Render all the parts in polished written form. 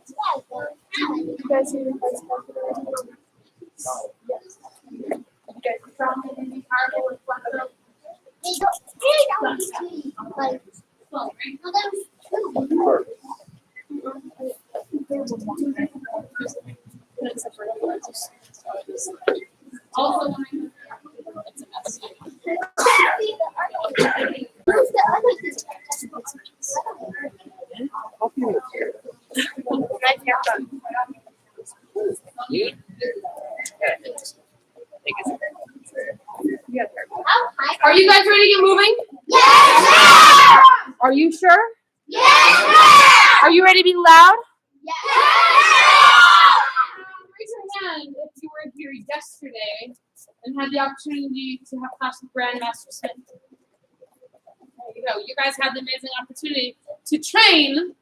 You guys see the first yes. You guys strong and powerful with one of them. Also, it's a mess. Are you guys ready to get moving? Yes! Are you sure? Yes! Are you ready to be loud? Yes! Raise your hand if you were here yesterday and had the opportunity to have class with Grandmaster Smith. There you go. You guys had the amazing opportunity to train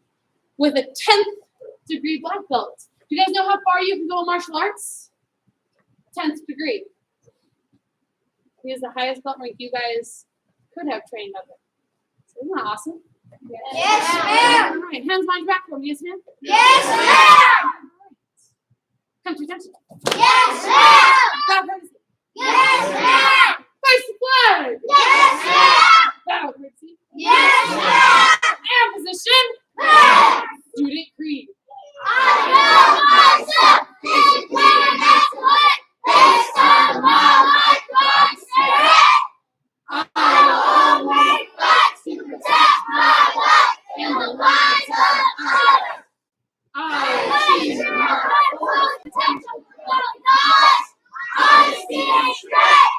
with a 10th degree black belt. Do you guys know how far you can go in martial arts? 10th degree. He is the highest belt rank you guys could have trained under. So isn't that awesome? Yes, ma'am. All right, hands behind your back for me, yes, ma'am? Yes, ma'am. Come to attention. Yes, ma'am. Bow courtesy. Yes, ma'am. Face the flag. Yes, ma'am. Bow courtesy. Yes, ma'am. And position. Ma'am. Student creed. I know myself. Discipline and excellence. Based on my life, my spirit. I will always fight to protect my life in the lives of others. I achieve my full potential because honesty and strength.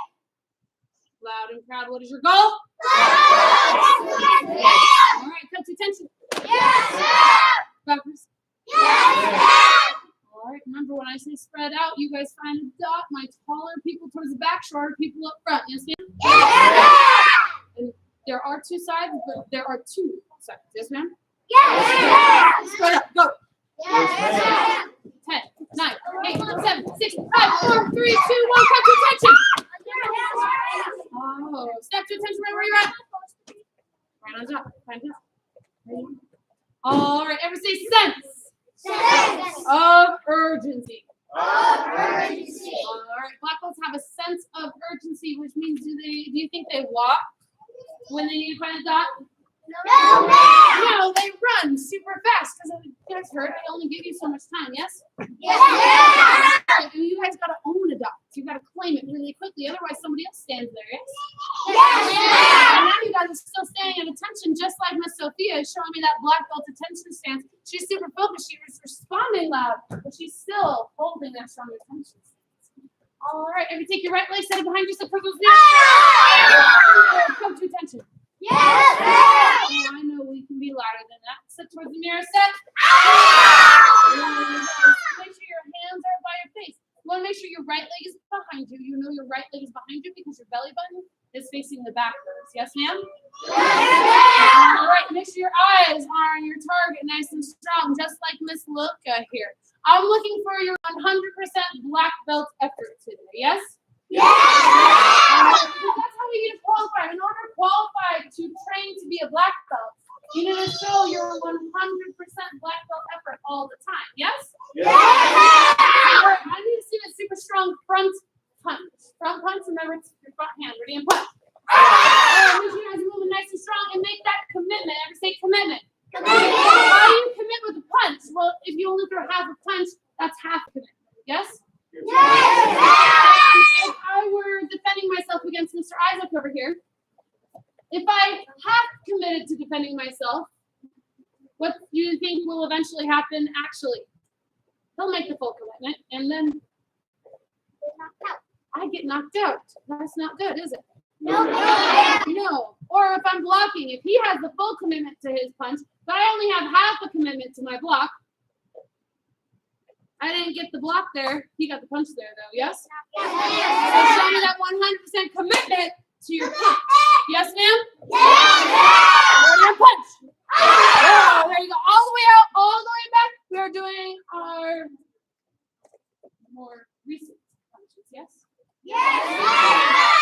Loud and proud. What is your goal? All Yes, right, come to attention. ma'am. Bow courtesy. Yes, ma'am. All right, remember when I say spread out, you guys find a dot. My taller people towards the back, shorter people up front. You understand? Yes, And there are two sides, but there are two sides. Yes, ma'am? ma'am. Spread out. Go. Yes, ma'am. 10, 9, 8, 7, 6, 5, 4, 3, 2, 1. Come to attention. Oh, step to attention right where you're at. Right on top. Right on top. Ready? All right, everybody say sense of urgency. All right, black belts have a sense of urgency, which means do you think they walk when they need to find a dot? No, ma'am. No, they run super fast because you guys heard they only give you so much time, yes? Yes, ma'am. Right, and you guys gotta own a dot. You gotta claim it really quickly, otherwise somebody else stands there, yes? Yes, And ma'am. now you guys are still standing at attention, just like Miss Sophia is showing me that black belt attention stance. She's super focused, she was responding loud, but she's still holding that strong attention stance. All right, everybody take your right leg, set it behind you, so purple's come to attention. Yes, ma'am. Oh, I know we can be louder than that. Sit towards the mirror, set. Make sure your hands are by your face. You want to make sure your right leg is behind you. You know your right leg is behind you because your belly button is facing the backwards. Yes, ma'am? All right, make sure your eyes are on your target, nice and strong, just like Miss Luca here. I'm looking for your 100% black belt effort today, yes? Yes. That's how we get to qualify. In order to qualify to train to be a black belt, you need to show your 100% black belt effort all the time, yes? Yes. All right, I need to see a super strong front punch. Front punch, remember, it's your front hand. Ready and punch. Make sure you guys are moving nice and strong and make that commitment. Ever say commitment? Commitment. How do you commit with a punch? Well, if you only throw half a punch, that's half commitment. Yes? Yes. If I were defending myself against Mr. Isaac over here, if I have committed to defending myself, what do you think will eventually happen actually? He'll make the full commitment, and then I get knocked out. That's not good, is it? No. No. Or if I'm blocking, if he has the full commitment to his punch, but I only have half a commitment to my block, I didn't get the block there. He got the punch there, though. Yes? So show me that 100% commitment to your punch. Yes, ma'am? Or your punch. Oh, there you go. All the way out, all the way back. We are doing our more recent punches. Yes? Yes.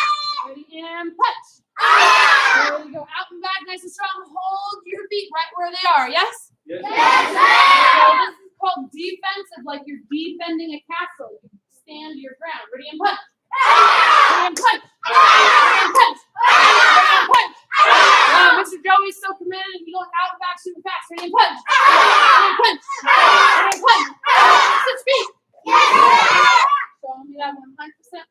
are, yes? Yes, So this is called defensive, like you're defending a castle. You stand your ground. Ready and punch. Ready and punch. Ready and punch. Ready and punch. Wow, Mr. Joey's so committed. He's going out and back super fast. Ready and punch. Ready and punch. Ready and punch. 6 feet. Show me that 100%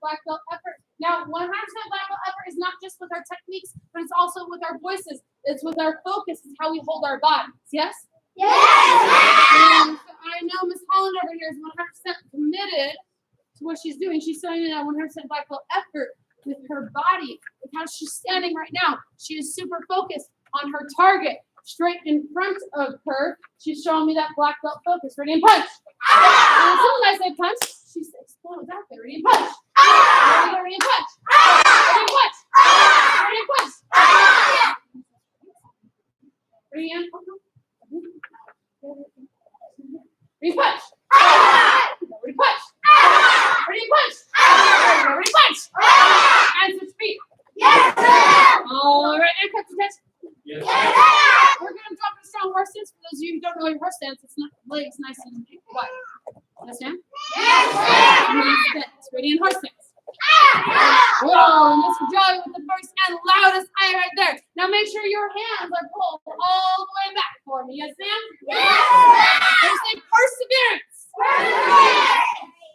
black belt effort. Now, 100% black belt effort is not just with our techniques, but it's also with our voices. It's with our focus. It's how we hold our bodies. Yes? Yes. I know Miss Holland over here is 100% committed to what she's doing. She's showing me that 100% black belt effort with her body, with how she's standing right now. She is super focused on her target, straight in front of her. She's showing me that black belt focus. Ready and punch. And as soon as I say punch, she explodes out there. Ready and punch. Ready and punch. Ready and punch. Ready and punch. Ready and punch. Ready punch. Ready punch. Ready punch. Ready punch. And switch feet. Yes, All right, and cut to touch. yes, We're gonna drop a strong horse stance. For those of you who don't know your horse stance, it's not legs nice and wide. Understand? Yes. Ready and horse stance. Whoa, Mr. Joey with the first and loudest eye right there. Now make sure your hands are pulled all the way back for me. Yes, ma'am? There's a perseverance.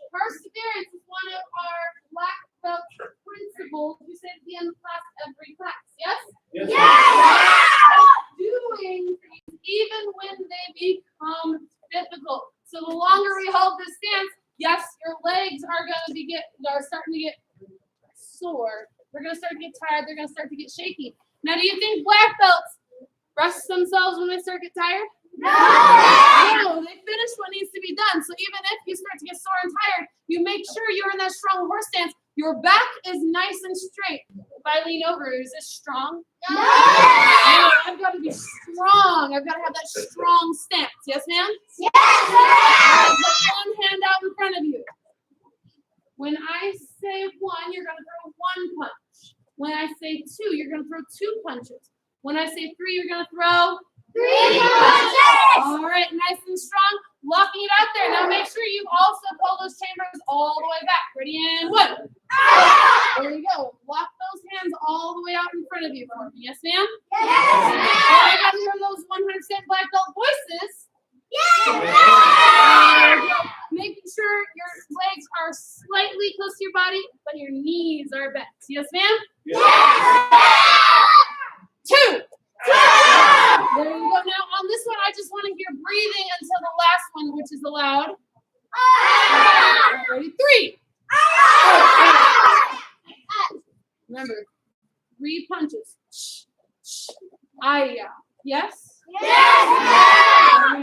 Perseverance is one of our black belt principles. We say at the end of class, every class. Yes? Doing things even when they become difficult. So the longer we hold this stance, yes, your legs are starting to get sore. They're going to start to get tired. They're going to start to get shaky. Now, do you think black belts rest themselves when they start to get tired? No, they finish what needs to be done. So even if you start to get sore and tired, you make sure you're in that strong horse stance. Your back is nice and straight. If I lean over, is this strong? No. I've got to be strong. I've got to have that strong stance. Yes, ma'am? yes, Put one hand out in front of you. When I say one, you're going to throw one punch. When I say two, you're going to throw 2 punches. When I say 3, you're going to throw 3 punches. All right, nice and strong. Locking it out there. Now make sure you also pull those chambers all the way back. Ready and 1. There you go. Lock those hands all the way out in front of you for me. Yes, ma'am? Yes. I got to hear those 100% black belt voices. Making sure your legs are slightly close to your body, but your knees are bent. Yes, ma'am? 2. There you go. Now, on this one, I just want to hear breathing until the last one, which is allowed. Ready? 3. Remember, 3 punches. Yes?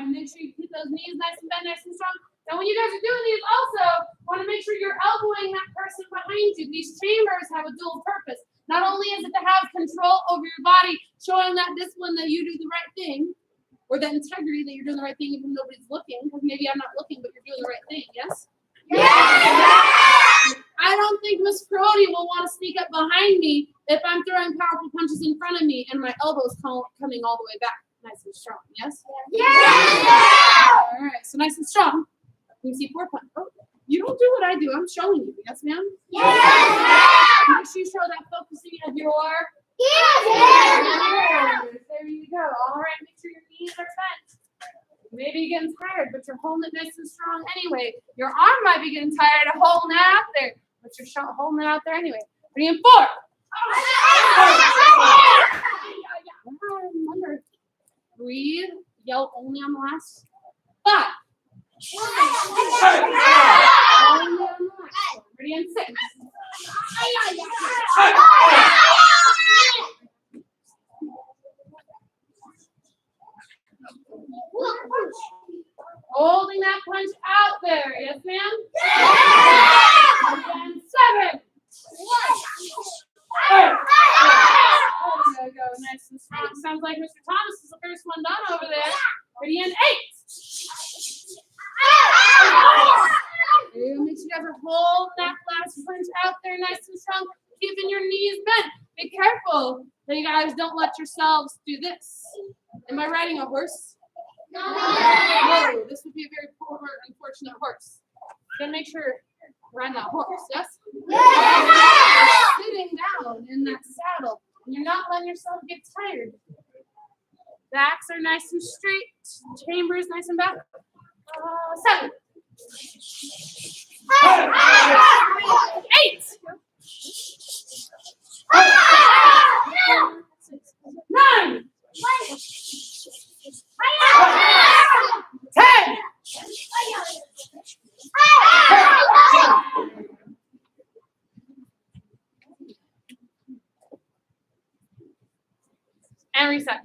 Make sure you keep those knees nice and bent, nice and strong. Now, when you guys are doing these, also want to make sure you're elbowing that person behind you. These chambers have a dual purpose. Not only is it to have control over your body, showing that discipline that you do the right thing, or that integrity that you're doing the right thing even though nobody's looking, because maybe I'm not looking, but you're doing the right thing, yes? I don't think Miss Crody will want to sneak up behind me if I'm throwing powerful punches in front of me and my elbows coming all the way back. Nice and strong, yes? All right, so nice and strong. You see 4 punches. Oh, you don't do what I do. I'm showing you. Yes, ma'am? Make sure you show that focusing of your There you go. All right, make sure your knees are bent. Maybe you're getting tired, but you're holding it nice and strong anyway. Your arm might be getting tired of holding it out there, but you're holding it out there anyway. 3 and 4. Remember, breathe. Yell only on the last. 5. Ready and 6. Holding that punch out there. Yes, ma'am? And 7. There you go. Nice and strong. Sounds like Mr. Thomas is the first one done over there. Ready and 8. There you go. Make sure you guys are holding that last punch out there nice and strong. Keeping your knees bent. Be careful that you guys don't let yourselves do this. Am I riding a horse? No, this would be a very poor, unfortunate horse. Gotta make sure you're on that horse, yes? You're sitting down in that saddle, and you're not letting yourself get tired. Backs are nice and straight, chambers nice and back. 7. 8. 9. 10. And reset.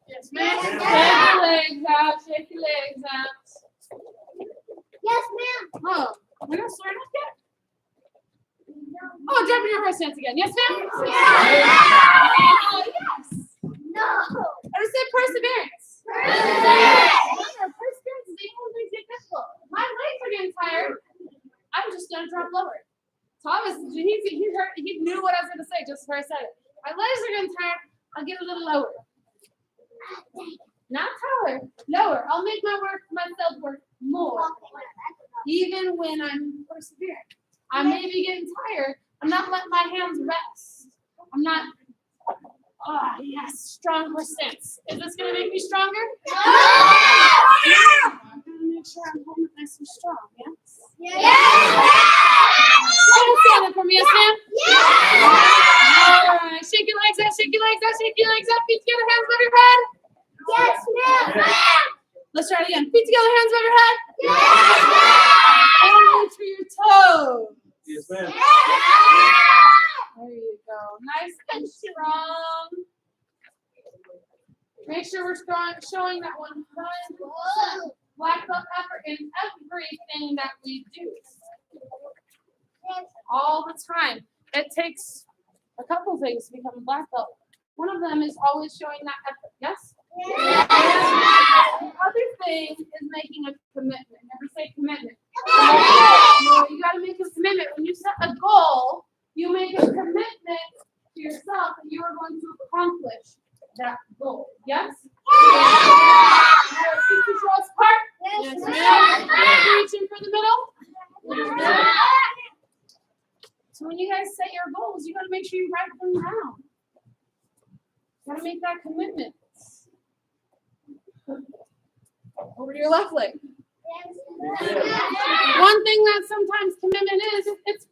Yes, ma'am. Shake your legs out. Shake your legs out. Yes, ma'am. Oh, we're not starting up yet? Oh, jumping your horse stance again. Yes, ma'am? Yes. No. I just said perseverance. Perseverance. Perseverance is the only thing that's difficult. My legs are getting tired. I'm just going to drop lower. Thomas, he knew what I was going to say just before I said it. My legs are getting tired. I'll get a little lower. Not taller, lower. I'll make myself work more. Even when I'm persevering. I may be getting tired. I'm not letting my hands rest. I'm not. Oh, yes, strong horse stance. Is this going to make me stronger? I'm going to make sure I'm holding it nice and strong, yes? Stand up for me, yes, ma'am? All right, shake your legs out, shake your legs out, shake your legs out. Feet together, hands above your head. Yes, ma'am. Let's try it again. Feet together, hands above your head. Yes, ma'am. And reach for your toes. Yes, ma'am. There you go. Nice and strong. Make sure we're showing that 100% black belt effort in everything that we do. All the time. It takes a couple things to become a black belt. One of them is always showing that effort. Yes? The other thing is making a commitment. Never say commitment. You got to make a commitment. When you set a goal, you make a commitment to yourself that you are going to accomplish that goal. Yes? Feet control apart. Yes, ma'am. Reaching for the middle. So when you guys set your goals, you got to make sure you write them down. You got to make that commitment. Over to your left leg. One thing that sometimes commitment is, it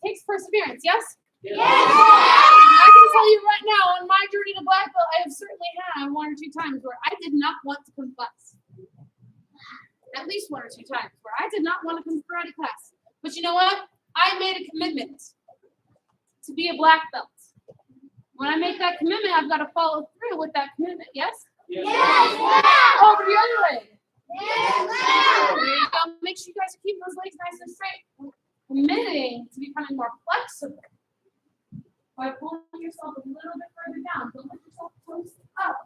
takes perseverance, yes? I can tell you right now, on my journey to black belt, I have certainly had 1 or 2 times where I did not want to come to class. At least 1 or 2 times where I did not want to come to karate class. But you know what? I made a commitment to be a black belt. When I make that commitment, I've got to follow through with that commitment, yes? Over the other leg. There you go. Make sure you guys are keeping those legs nice and straight. Committing to becoming more flexible by pulling yourself a little bit further down. Don't let yourself close up.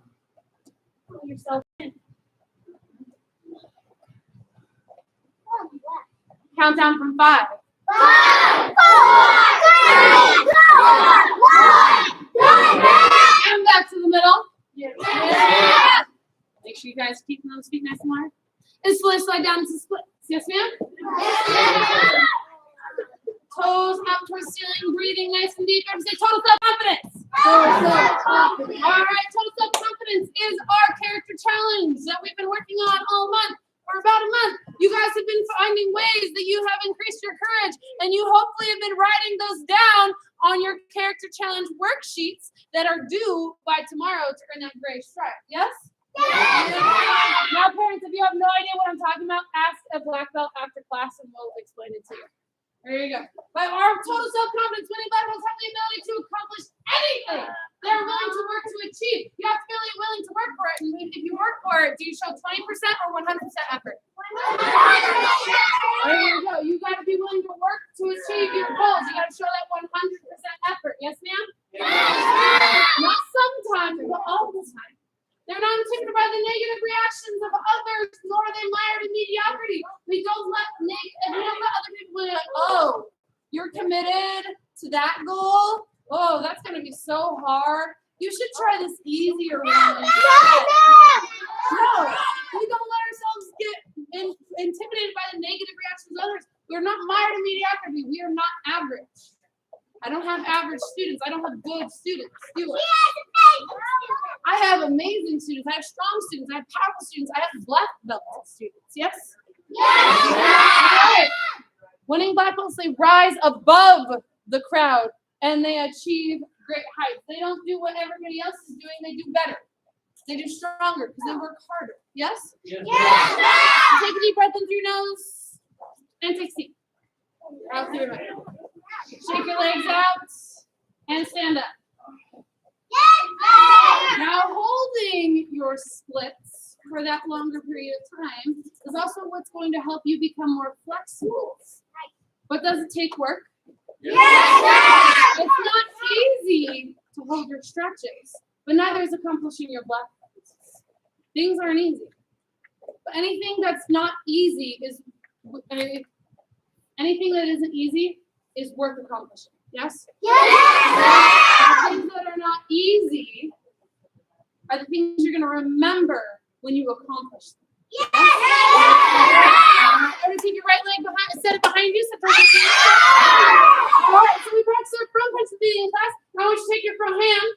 Pull yourself in. Count down from 5. 5, 4, 3, 2, 1. And back to the middle. Make sure you guys keep those feet nice and wide. And slide down to splits. Yes, ma'am? Toes up towards the ceiling, breathing nice and deep. Everybody say total self-confidence. All right, total self-confidence is our character challenge that we've been working on all month. For about a month. You guys have been finding ways that you have increased your courage, and you hopefully have been writing those down on your character challenge worksheets that are due by tomorrow to earn that gray stripe. Yes? Now, parents, if you have no idea what I'm talking about, ask a black belt after class and we'll explain it to you. There you go. But our total self-confidence winning black belts have the ability to accomplish anything they're willing to work to achieve. You have to be really willing to work for it. And if you work for it, do you show 20% or 100% effort? There you go. You got to be willing to work to achieve your goals. You got to show that 100% effort. Yes, ma'am? Not sometimes, but all the time. They're not intimidated by the negative reactions of others, nor are they mired in mediocrity. We don't let other people be like, oh, you're committed to that goal? Oh, that's going to be so hard. You should try this easier one. No, we don't intimidated by the negative reactions of others. We're not mired in mediocrity. We are not average. I don't have average students. I don't have good students, do I? I have amazing students. I have strong students. I have powerful students. I have black belt students. Yes? Yes. Winning black belts, they rise above the crowd and they achieve great heights. They don't do what everybody else is doing. They do better. They do stronger because they work harder. Yes? Yes. Take a deep breath in through your nose and take a seat. Out through your mouth. Shake your legs out and stand up. Now holding your splits for that longer period of time is also what's going to help you become more flexible. But does it take work? Yes. It's not easy to hold your stretches, but neither is accomplishing your black belts. Things aren't easy. But anything that's not easy is anything that isn't easy is worth accomplishing. Yes? The things that are not easy are the things you're going to remember when you accomplish them. Everybody take your right leg behind, set it behind you. All right, so we practice our front punch at the beginning of class. Now I want you to take your front hand.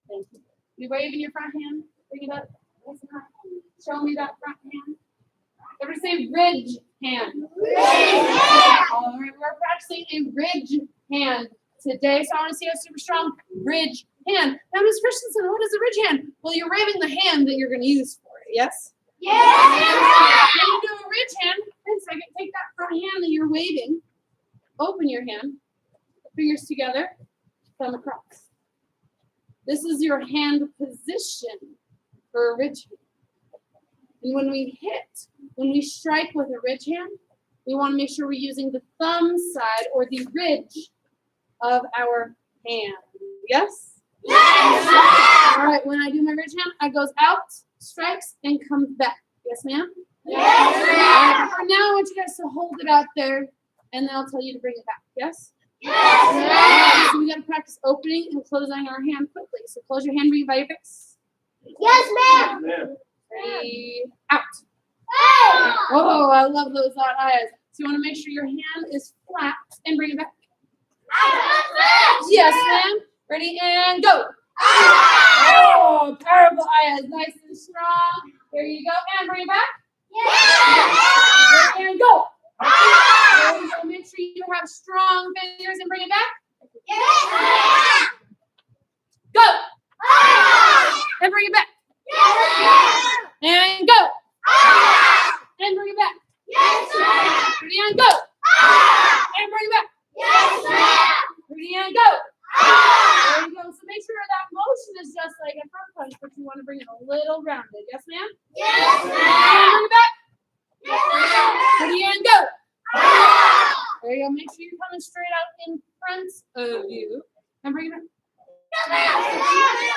Thank you. You wave in your front hand. Bring it up. Show me that front hand. Everybody say ridge hand. All right, we're practicing a ridge hand today. So I want to see a super strong ridge hand. Now, Ms. Christensen, what is a ridge hand? Well, you're waving the hand that you're going to use for it, yes? When you do a ridge hand, wait a second, take that front hand that you're waving, open your hand, fingers together, thumb across. This is your hand position for a ridge hand. And when we strike with a ridge hand, we want to make sure we're using the thumb side or the ridge of our hand. Yes? All right, when I do my ridge hand, I goes out, strikes, and comes back. Yes, ma'am? All right, for now, I want you guys to hold it out there, and then I'll tell you to bring it back. Yes? All right, so we got to practice opening and closing our hand quickly. So close your hand, bring it by your face. Ready, out. Oh, I love those odd eyes. So you want to make sure your hand is flat and bring it back. Yes, ma'am. Ready, and go. Oh, powerful eyes. Nice and strong. There you go. And bring it back. Ready, and go. There you go. Make sure you have strong fingers and bring it back. Go. And bring it back. And go. And bring it back. Ready, and go. And bring it back. Ready, and go. There you go. So make sure that motion is just like a front punch, but you want to bring it a little rounded. Yes, ma'am? And bring it back. Ready, and go. There you go. Make sure you're coming straight out in front of you. And bring it back.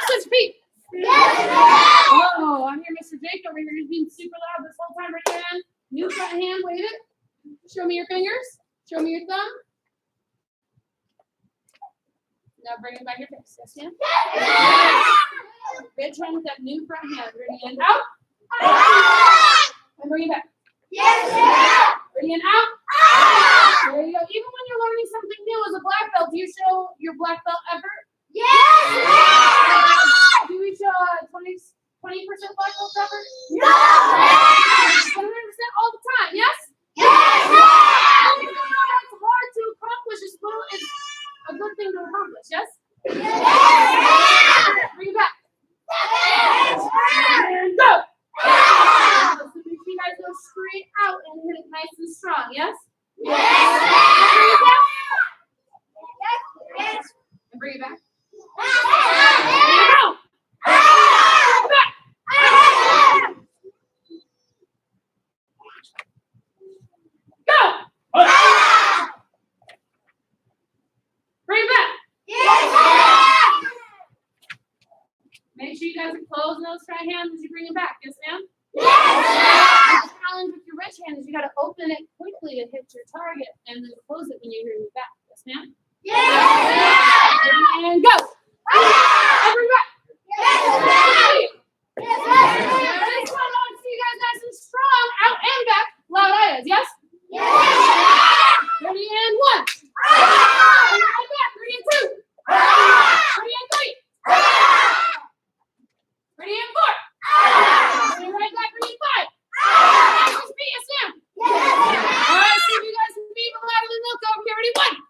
Switch feet. Oh, I'm here, Mr. Jake over here. He's being super loud this whole time. Right hand. New front hand. Wave it. Show me your fingers. Show me your thumb. Now bring it by your face. Yes, ma'am? Ridge hand with that new front hand. Ready, and out. And bring it back. Ready, and out. There you go. Even when you're learning something new as a black belt, do you show your black belt effort? Do we show 20% black belt effort? 100% all the time, yes? It's hard to accomplish as well as a good thing to accomplish, yes? Bring it back. And go. So make sure you guys go straight out and hit it nice and strong, yes? Bring it back. And bring it back. Go. Back. Go. Bring it back. Make sure you guys are closing those right hands as you bring it back. Yes, ma'am? The challenge with your rich hand is you got to open it quickly to hit your target and then close it when you bring it back. Yes, ma'am? And go. And bring it back. and back. Loud ayahs, yes? Ready and 1. Right back. Ready and 2. Ready and 3. Ready and 4. Ready right back. Ready and 5. Nice beat, yes, ma'am. All right, see if you guys can be even louder than milk over here. Ready, 1.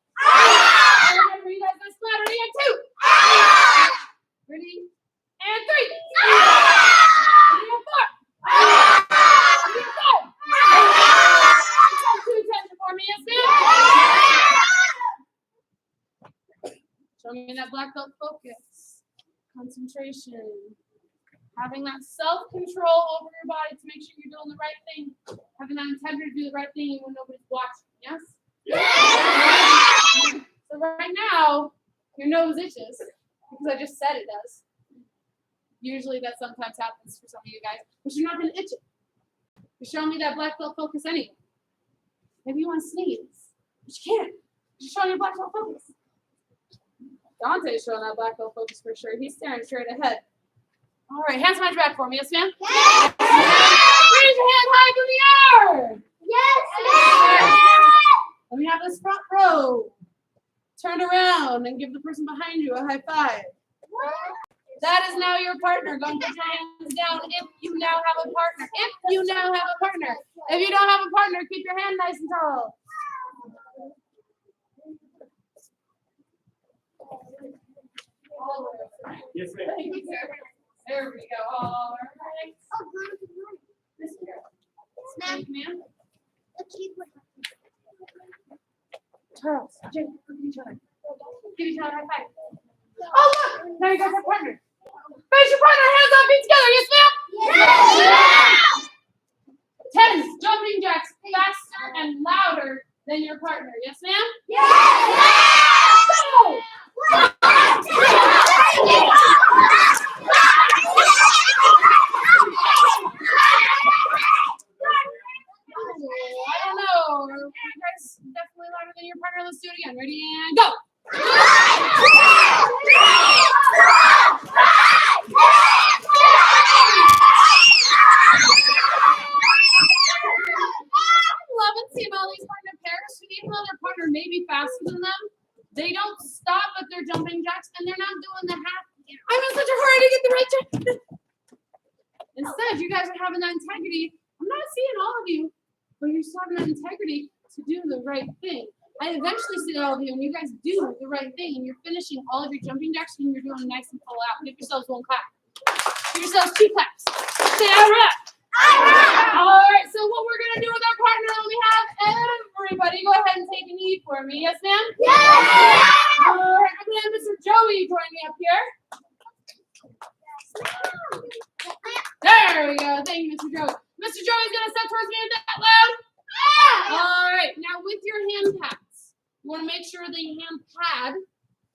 Remember, you guys nice and loud. Ready and 2. Ready and 3. Ready and 4. Ready and 5. Two attention for me, yes, ma'am. Show me that black belt focus, concentration, having that self-control over your body to make sure you're doing the right thing, having that integrity to do the right thing even when nobody's watching, yes? So right now, your nose itches because I just said it does. Usually that sometimes happens for some of you guys, but you're not going to itch it. You're showing me that black belt focus anyway. Maybe you want to sneeze, but you can't. You're showing your black belt focus. Dante's showing that black belt focus for sure. He's staring straight ahead. All right, hands behind your back for me, yes, ma'am? Yes. Raise your hand high through the air. Yes. Let me have this front row. Turn around and give the person behind you a high five. That is now your partner. Go and put your hands down if you now have a partner. If you now have a partner. If you don't have a partner, keep your hand nice and tall. Yes, ma'am. Thank you, sir. There we go. All right. Thank you, ma'am. Charles, Jake, look at each other. Give each other a high five. Oh, look! Now you guys have partner. Face your partner, hands up, feet together. Yes, ma'am? 10 jumping jacks faster and louder than your partner. Yes, ma'am? Go! I don't know. You guys definitely louder than your partner. Let's do it again. Ready and go. Love and seeing all these partner pairs. Even though their partner may be faster than them, they don't stop at their jumping jacks and they're not doing the half. I'm in such a hurry to get the right jack. Instead, you guys are having that integrity. I'm not seeing all of you, but you're still having that integrity to do the right thing. I eventually see all of you, and you guys do the right thing, and you're finishing all of your jumping jacks, and you're doing nice and full out. Give yourselves one clap. Give yourselves 2 claps. Say all right. All right, so what we're going to do with our partner, let me have everybody go ahead and take a knee for me. Yes, ma'am? All right, I'm going to have Mr. Joey join me up here. There we go. Thank you, Mr. Joey. Mr. Joey's going to step towards me with that loud. All right, now with your hand pads, you want to make sure the hand pad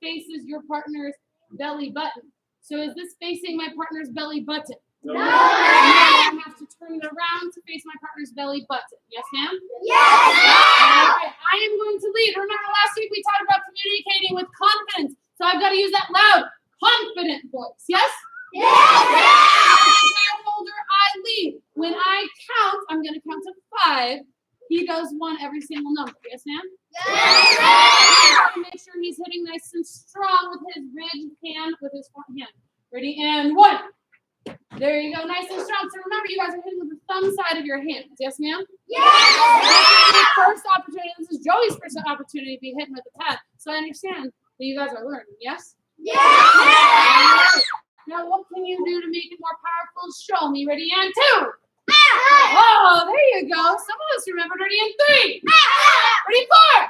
faces your partner's belly button. So is this facing my partner's belly button? No. I have to turn it around to face my partner's belly button. Yes, ma'am? Yes. All right, I am going to lead. Remember last week we talked about communicating with confidence. So I've got to use that loud, confident voice. Yes? Yes. As holder, I lead. When I count, I'm going to count to 5. He does 1 every single number. Yes, ma'am? Yes. Make sure he's hitting nice and strong with his ridged hand, with his front hand. Ready, and 1. There you go, nice and strong. So remember, you guys are hitting with the thumb side of your hands. Yes, ma'am? Yes. This is your first opportunity. This is Joey's first opportunity to be hitting with the pad. So I understand that you guys are learning. Yes? Yes. Right. Now, what can you do to make it more powerful? Show me. Ready, and 2. Oh, there you go. Some of us remembered. Ready, and 3. Ready, 4.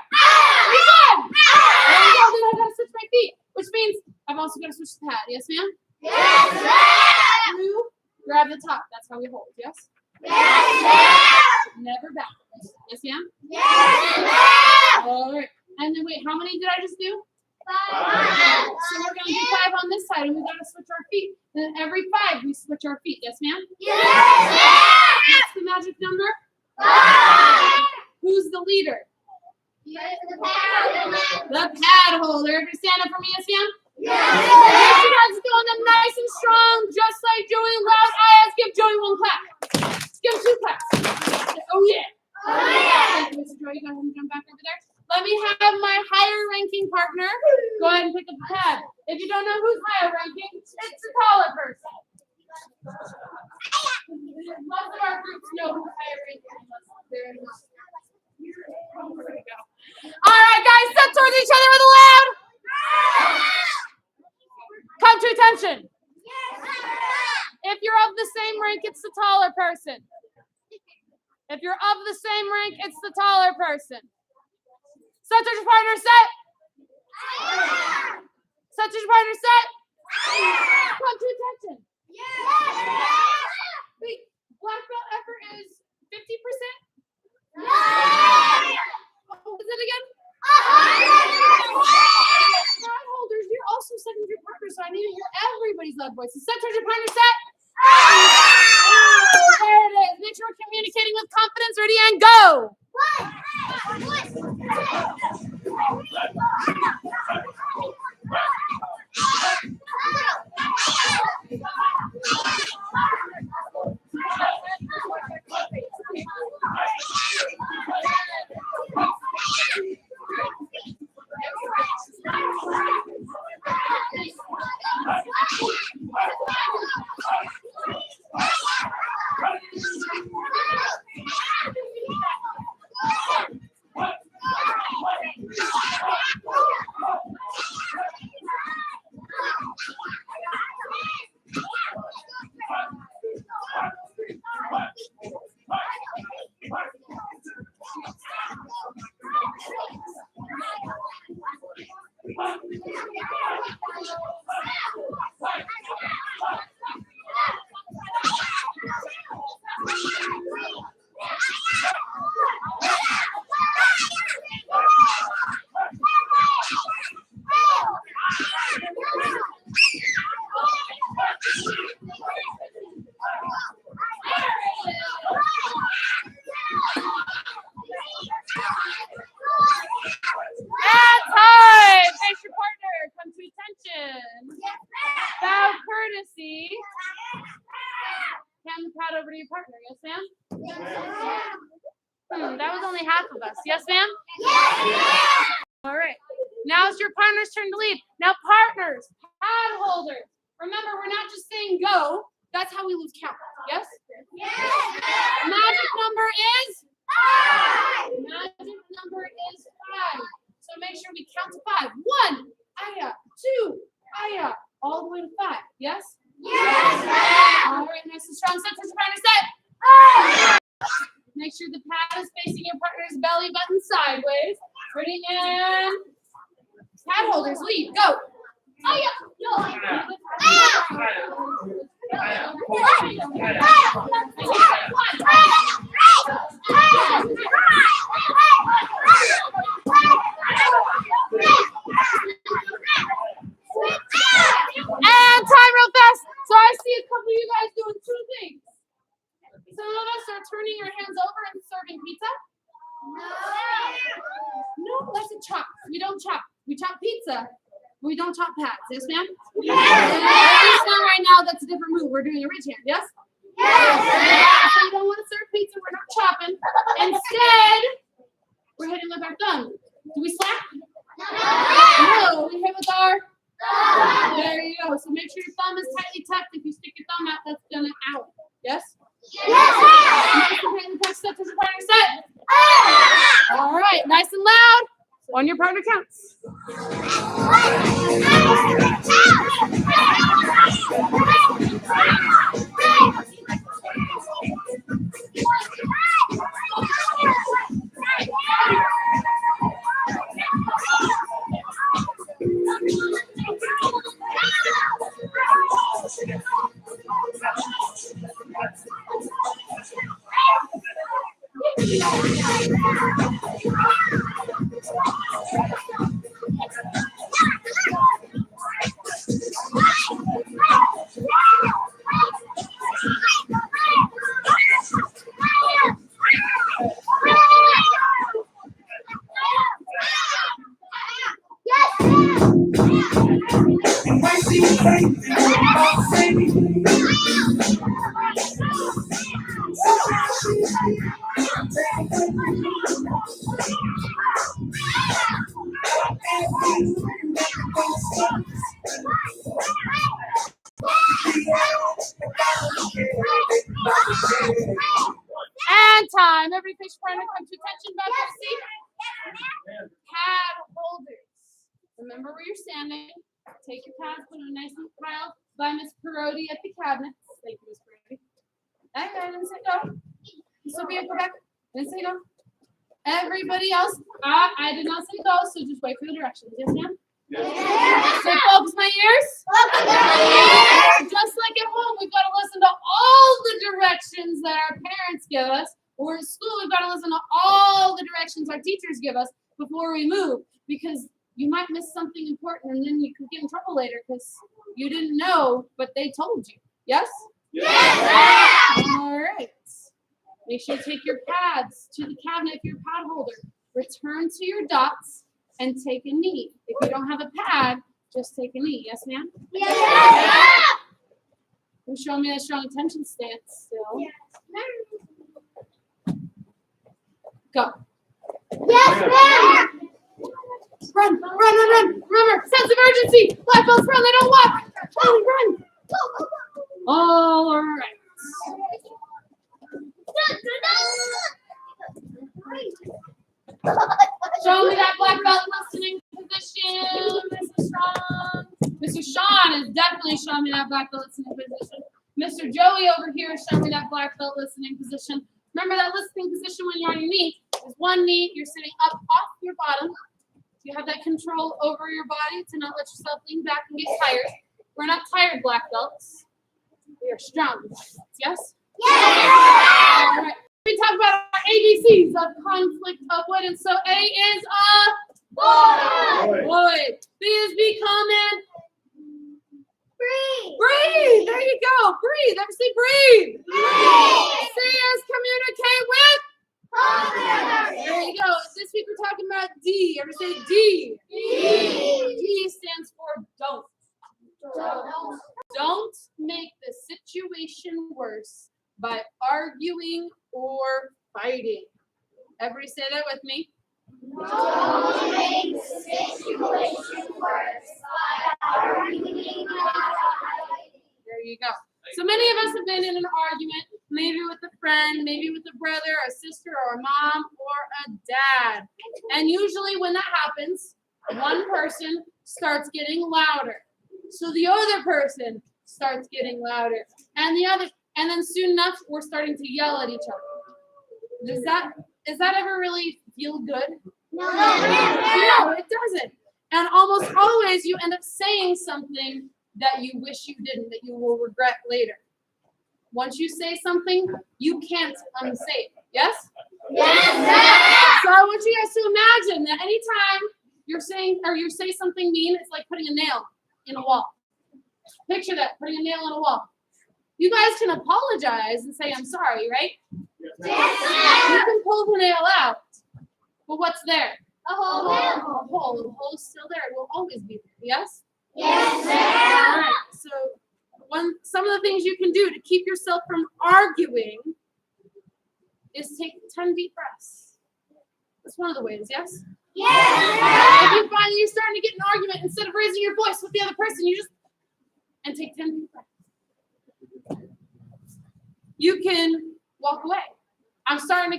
Ready, 5. There you go. Then I gotta switch my feet, which means I've also got to switch the pad. Yes, ma'am? Yes. Blue, grab the top. That's how we hold. Yes? Yes. Never backwards. Yes, ma'am? Yes. All right. And then wait, how many did I just do? 5. So we're going to do 5 on this side, and we got to switch our feet. Then every 5, we switch our feet. Yes, ma'am? Yes. What's the magic number? 5. Who's the leader? Yes, the pad. The pad holder. If you stand up for me, yes, ma'am? Yes. You guys are doing them nice and strong, just like Joey. Loud eyes. Give Joey 1 clap. Give him 2 claps. Oh yeah. Thank you, Mr. Joy. Go ahead and jump back over there. Let me have my higher ranking partner go ahead and pick up the pad. If you don't know who's higher ranking, it's the taller person. Most of our groups know who's higher ranking. All right, guys, step towards each other with a loud. Come to attention. If you're of the same rank, it's the taller person. If you're of the same rank, it's the taller person. Set to your partner, set. Set to your partner, set. Come to attention. Wait, black belt effort is 50%? What was it again? Pad holders, you're also setting your partner, so I need to hear everybody's loud voices. Set to your partner, set. There it is. Make sure we're communicating with confidence. Ready and go. Over to your partner. Yes, ma'am? That was only half of us. Yes, ma'am? All right. Now it's your partner's turn to lead. Now, partners, pad holders. Remember, we're not just saying go. That's how we lose count. Yes? Magic number is? 5. Magic number is 5. So make sure we count to 5. 1, aya, 2, aya, all the way to 5. Yes? All right, nice and strong. Set to your partner, set. Make sure the pad is facing your partner's belly button sideways. Ready and pad holders, lead, go. And time real fast. So I see a couple of you guys doing 2 things. Some of us are turning your hands over and serving pizza. No, that's a chop. We don't chop. We chop pizza. We don't chop pads. Yes, ma'am? Yes. At least not right now. That's a different move. We're doing a ridge hand. Yes? Yes. So you don't want to serve pizza. We're not chopping. Instead, we're hitting with our thumb. Do we slap? No. We hit with our. There you go. So make sure your thumb is tightly tucked. If you stick your thumb out, that's gonna out. Yes? Yes. Set to your partner, set. All right, nice and loud. On your partner counts. Pad holders. Remember where you're standing. Take your pads, put them nice and piled by Miss Perotti at the cabinets. Thank you, Miss Perotti. Okay, then say go. Sophia, go back. Then say go. Everybody else, I did not say go, so just wait for the directions. Yes, ma'am? Yes. So focus my ears. Just like at home, we've got to listen to all the directions that our parents give us. Or at school, we've got to listen to all the directions our teachers give us before we move. Because you might miss something important and then you could get in trouble later because you didn't know, but they told you. Yes? Yes. All right. Make sure you take your pads to the cabinet if you're a pad holder. Return to your dots and take a knee. If you don't have a pad, just take a knee. Yes, ma'am? Yes. You're showing me that strong attention stance still. Yes. Go. Yes, ma'am. Run, run, run, run. Remember, sense of urgency. Black belts run, they don't walk. Charlie, run. All right. Show me that black belt listening position, Mr. Strong. Mr. Sean is definitely showing me that black belt listening position. Mr. Joey over here is showing me that black belt listening position. Remember that listening position when you're on your knee is one knee, you're sitting up off your bottom. You have that control over your body to not let yourself lean back and get tired. We're not tired black belts. We are strong black belts, yes? Yes. All right. We talk about our ABCs of conflict avoidance. So A is Boy. avoid. B is become and Breathe. breathe. There you go. Breathe. Everybody breathe. Breathe. C is communicate with. Others. There you go. This week we're talking about D. Everybody say D. D stands for don't. Don't make the situation worse by arguing or fighting. Everybody say that with me. Don't make the situation worse by arguing or fighting. There you go. So many of us have been in an argument, maybe with a friend, maybe with a brother, a sister, or a mom, or a dad. And usually when that happens, one person starts getting louder. So the other person starts getting louder. And the other, and then soon enough, we're starting to yell at each other. Does that ever really feel good? No. No, it doesn't. And almost always you end up saying something that you wish you didn't, that you will regret later. Once you say something, you can't unsay it. Yes? Yes. So I want you guys to imagine that anytime you're saying or you say something mean, it's like putting a nail in a wall. Picture that, putting a nail in a wall. You guys can apologize and say, I'm sorry, right? Yes. You can pull the nail out. But what's there? A hole. A hole. The hole's still there. It will always be there. Yes? Yes, All ma'am. right. So some of the things you can do to keep yourself from arguing is take 10 deep breaths. That's one of the ways, yes? Yes. If you find you're starting to get an argument, instead of raising your voice with the other person, you just and take 10 deep breaths. You can walk away. I'm starting to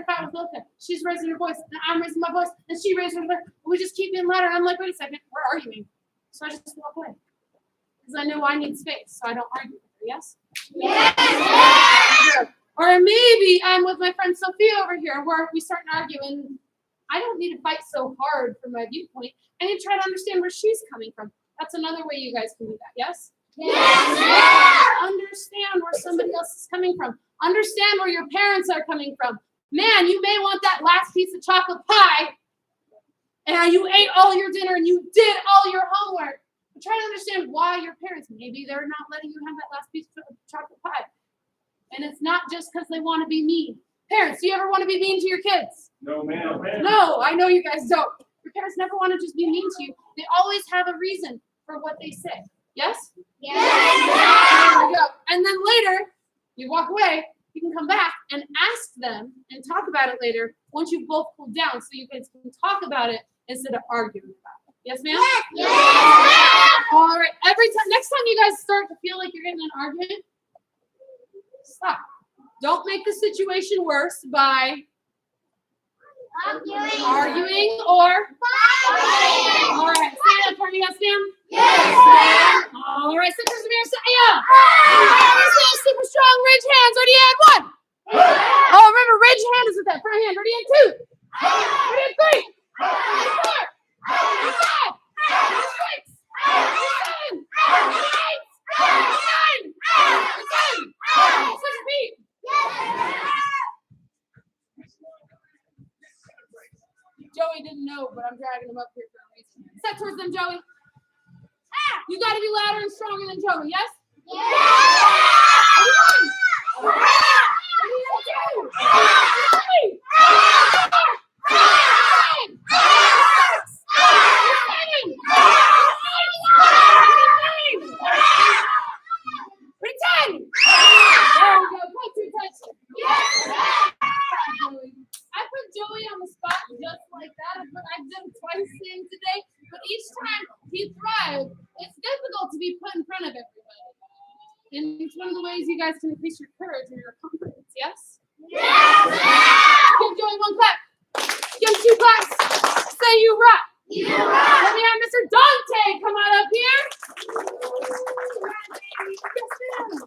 fight with Loka. She's raising her voice, and I'm raising my voice, and she raises her voice. We just keep getting louder. And I'm like, wait a second, we're arguing. So I just walk away. Because I know I need space, so I don't argue with her, yes? Yes. Or maybe I'm with my friend Sophia over here, where we start arguing. I don't need to fight so hard for my viewpoint. I need to try to understand where she's coming from. That's another way you guys can do that, yes? Yes. Understand where somebody else is coming from. Understand where your parents are coming from. Man, you may want that last piece of chocolate pie, and you ate all your dinner and you did all your homework. But try to understand why your parents, maybe they're not letting you have that last piece of chocolate pie. And it's not just because they want to be mean. Parents, do you ever want to be mean to your kids? No, ma'am. No, I know you guys don't. Your parents never want to just be mean to you. They always have a reason for what they say. Yes? Yes. There we go. And then later, you walk away, you can come back and ask them and talk about it later once you've both cooled down so you guys can talk about it instead of arguing about it. Yes, ma'am? Yes. All right. Next time you guys start to feel like you're getting in an argument, stop. Don't make the situation worse by Arguing or? Fighting. All right, stand up for me, yes, ma'am. Yes, All right, sisters, yeah. Everybody say super strong ridge hands. Ready and one. Oh, remember, ridge hand is with that front hand. Ready and two. Ready and three. Ready and four. Ready and five. Ready and six. Ready and seven. Ready and eight. Ready and nine. Ready and 10. 6 feet. Joey didn't know, but I'm dragging him up here for a reason. Step towards them, Joey. You got to be louder and stronger than Joey, yes? I put Joey on the spot just like that. I've done it twice today, but each time he thrived. It's difficult to be put in front of everybody. And it's one of the ways you guys can increase your courage and your confidence, yes? Give Joey one clap. Give him 2 claps. Say you rock. Let me have Mr. Dante come on up here. Yes, ma'am.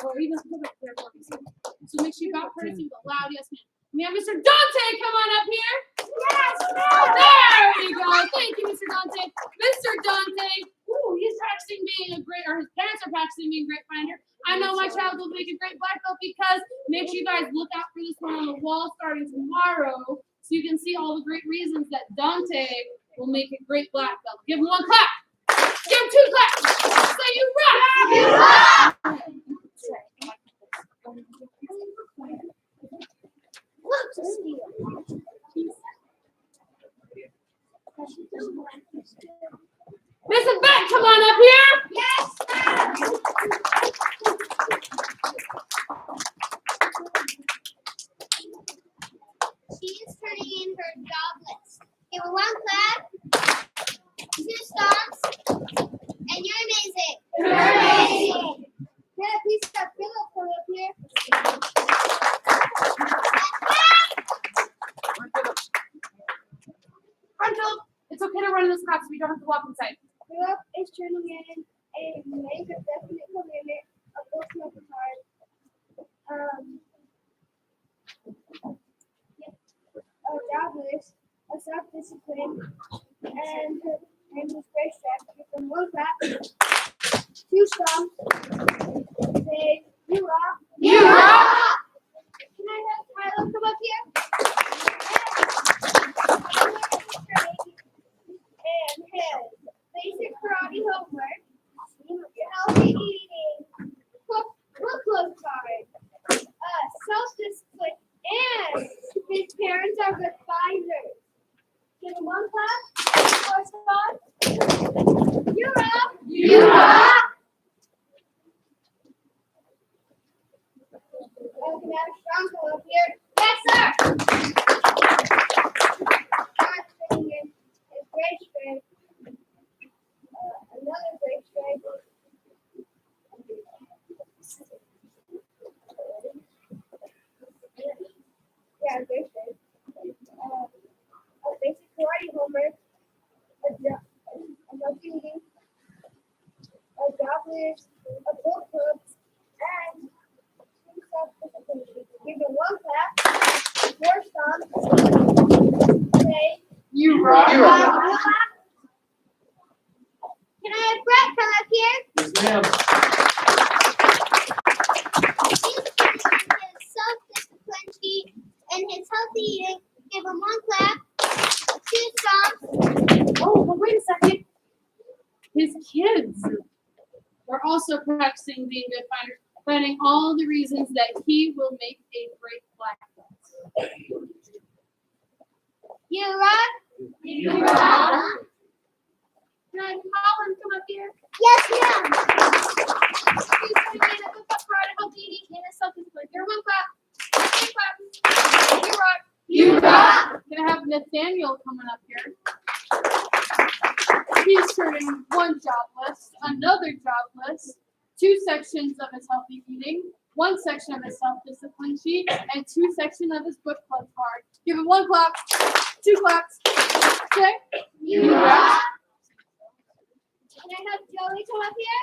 Oh, he doesn't put up there for me. So make sure you got courtesy with a loud yes, ma'am. Let me have Mr. Dante come on up here. Yes, ma'am. There we go. Thank you, Mr. Dante. Mr. Dante. Ooh, he's practicing being a great, or his parents are practicing being a great finder. I know my child will make a great black belt because make sure you guys look out for this one on the wall starting tomorrow so you can see all the great reasons that Dante will make a great black belt. Give him 1 clap. Give him 2 claps. Say you rock. You rock. Mrs. Beck, come on up here. Yes, she is turning in her job list. Give her 1 clap, 2 stomps, and you're amazing. You're amazing. Can I please stop Philip from up here? Frontal. It's okay to run in this class so we don't have to walk inside. Philip is turning in a major definite commitment of both smoke card. A job list, a self-discipline, and his great strength. Give them 1 clap, 2 stomps. Say, you rock. You rock. Can I have Tyler come up here? And his basic karate homework, healthy eating, book club card, self-discipline, and his parents are good finders. Give him 1 clap, 4 stomps. You're up. You rock. Oh, can I have Sean come up here? Yes, sir. Sean's sitting in his great strength. Another great strength. Yeah, great strength. A basic karate homework. A healthy eating. A job list. A book club. And give it 1 clap, 4 stomps. Say, You rock. Can I have Brett come up here? Yes, ma'am. He's his self-discipline sheet and his healthy eating. Give him 1 clap, 2 stomps. Oh, but wait a second. His kids are also practicing being good finders, finding all the reasons that he will make a great black belt. You rock? You rock. Can I have Colin come up here? Yes, ma'am. He's going to be in a good karate, healthy eating, and a self-discipline. Give him 1 clap. 2 claps. You rock. You rock. Can I have Nathaniel coming up here? He's turning 1 job list, another job list, 2 sections of his healthy eating, one section of his self-discipline sheet, and 2 sections of his book club card. Give him 1 clap, 2 claps. Okay? You rock. Can I have Joey come up here?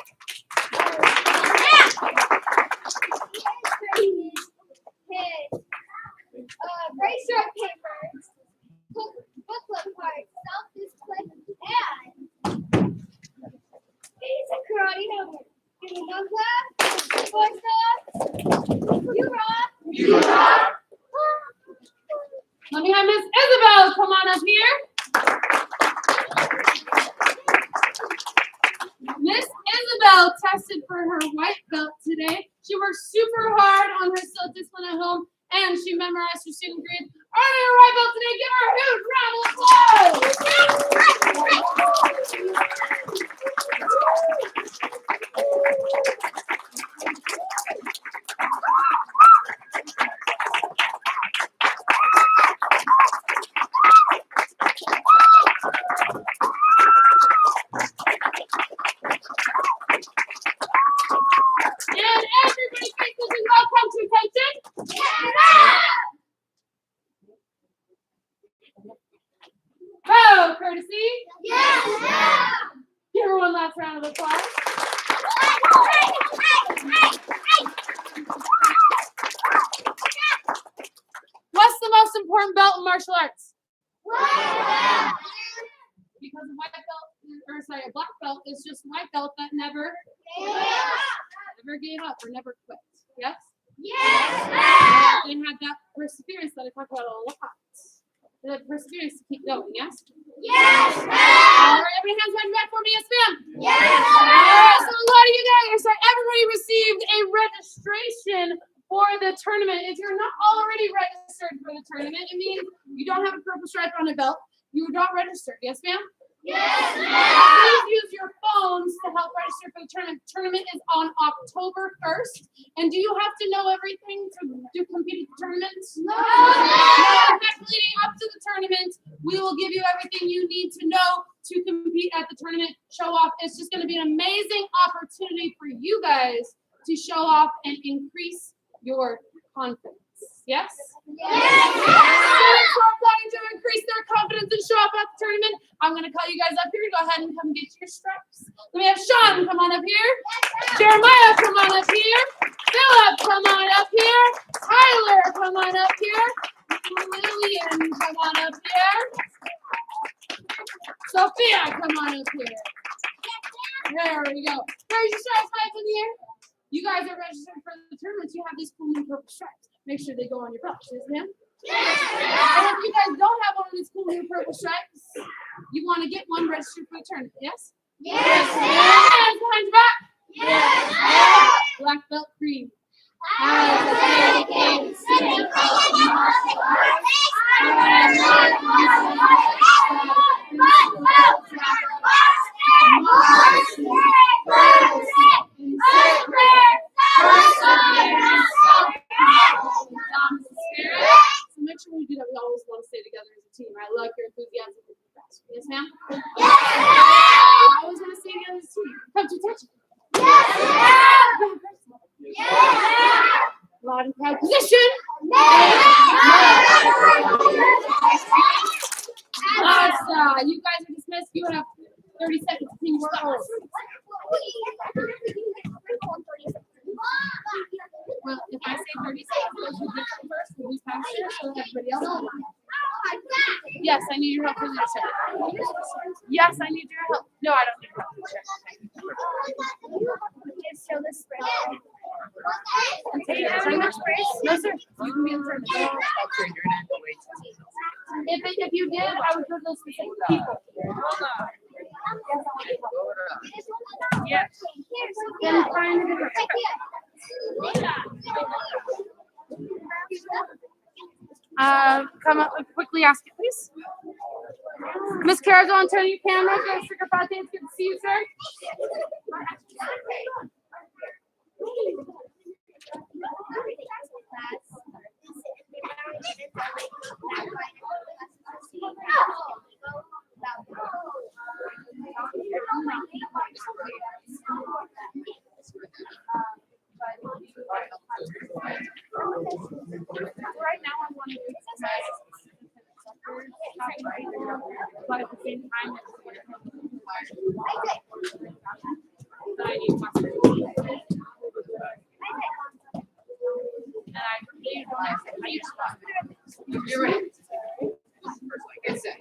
Here's his race stripe papers, book club cards, self-discipline, and he's a karate helmet. Give me 1 clap, 4 steps. You rock. You rock. Let me have Miss Isabel come on up here. Miss Isabel tested for her white belt today. She worked super hard on her self-discipline at home, and she memorized her student grades. Earning her white belt today. Give her a huge round of And everybody think this is all come to attention. Oh, courtesy. Give her one last round of applause. What's the most important belt in martial arts? Because a white belt, or sorry, a black belt is just a white belt that never gave up or never quit. Yes? They had that perseverance that I talk about a lot. The perseverance to keep going, yes? All right, everybody hands right back for me, yes, ma'am? All right, so a lot of you guys, everybody received a registration for the tournament. If you're not already registered for the tournament, it means you don't have a purple stripe on a belt. You are not registered, yes, ma'am? Please use your phones to help register for the tournament. Tournament is on October 1st. And do you have to know everything to compete at the tournament? No. In fact, leading up to the tournament, we will give you everything you need to know to compete at the tournament. Show off. It's just going to be an amazing opportunity for you guys to show off and increase your confidence. Yes? Students are planning to increase their confidence and show up at the tournament. I'm going to call you guys up here. Go ahead and come get your stripes. Let me have Sean come on up here. Jeremiah, come on up here. Philip, come on up here. Tyler, come on up here. Lillian, come on up here. Sophia, come on up here. There we go. There's your stripes high up in the air. You guys are registered for the tournament. You have these cool new purple stripes. Make sure they go on your belt. Yes, ma'am? And if you guys don't have one of these cool new purple stripes, you want to get one registered for the tournament, yes? Hands behind your back. Black belt cream. As a dedicated student of martial arts, so make sure we do that. We always want to stay together as a team. I love your enthusiasm. Yes, ma'am? I always want to stay together as a team. Come to attention. Loud and proud position. You guys are dismissed. You have 30 seconds to clean your clothes. Well, if I say 30 seconds, those who get them first will be faster, so everybody else. Yes, I need your help for leadership. Yes, I need your help. No, I don't need your help. Show the spray. No, sir. You can be in service. If you did, I would put those specific people. Yes. Then find a different. Come up and quickly ask it, please. Miss Caragol, turn your camera. Go Sugar Frate. It's good to see you, sir. but at the same time, that I need mustard. And I really don't like it. I use mustard. You're ready. Get set.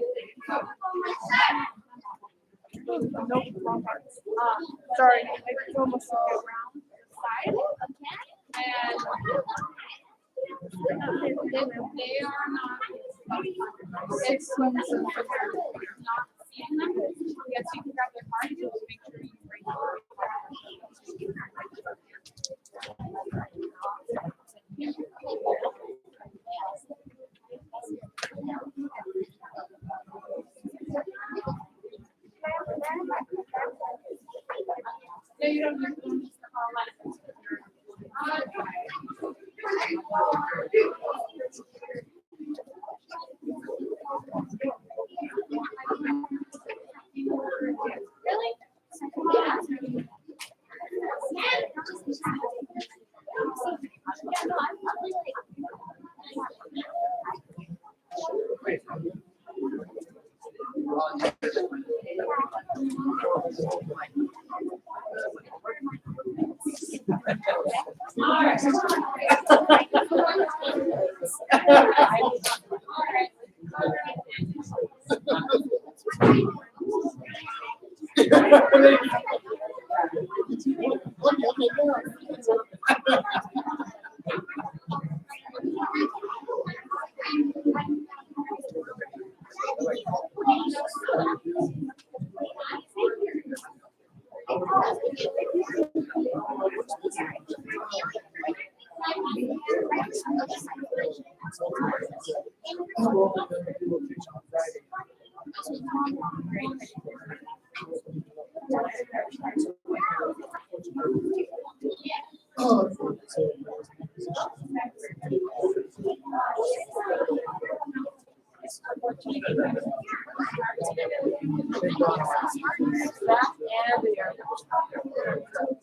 Nope, wrong part. Sorry, I almost took it around the side. And they are not, it's when not seeing them. Yes, you can grab their card, just make sure you break No, you don't need to. Really?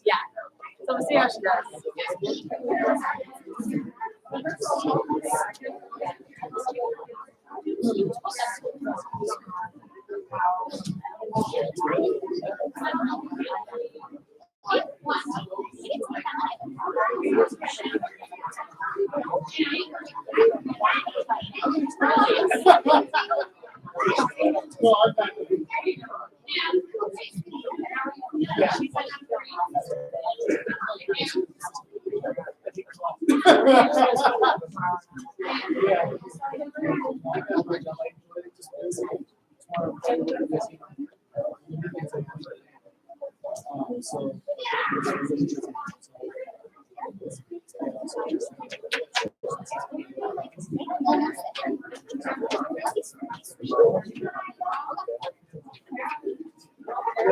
Yeah. So we'll see how she does.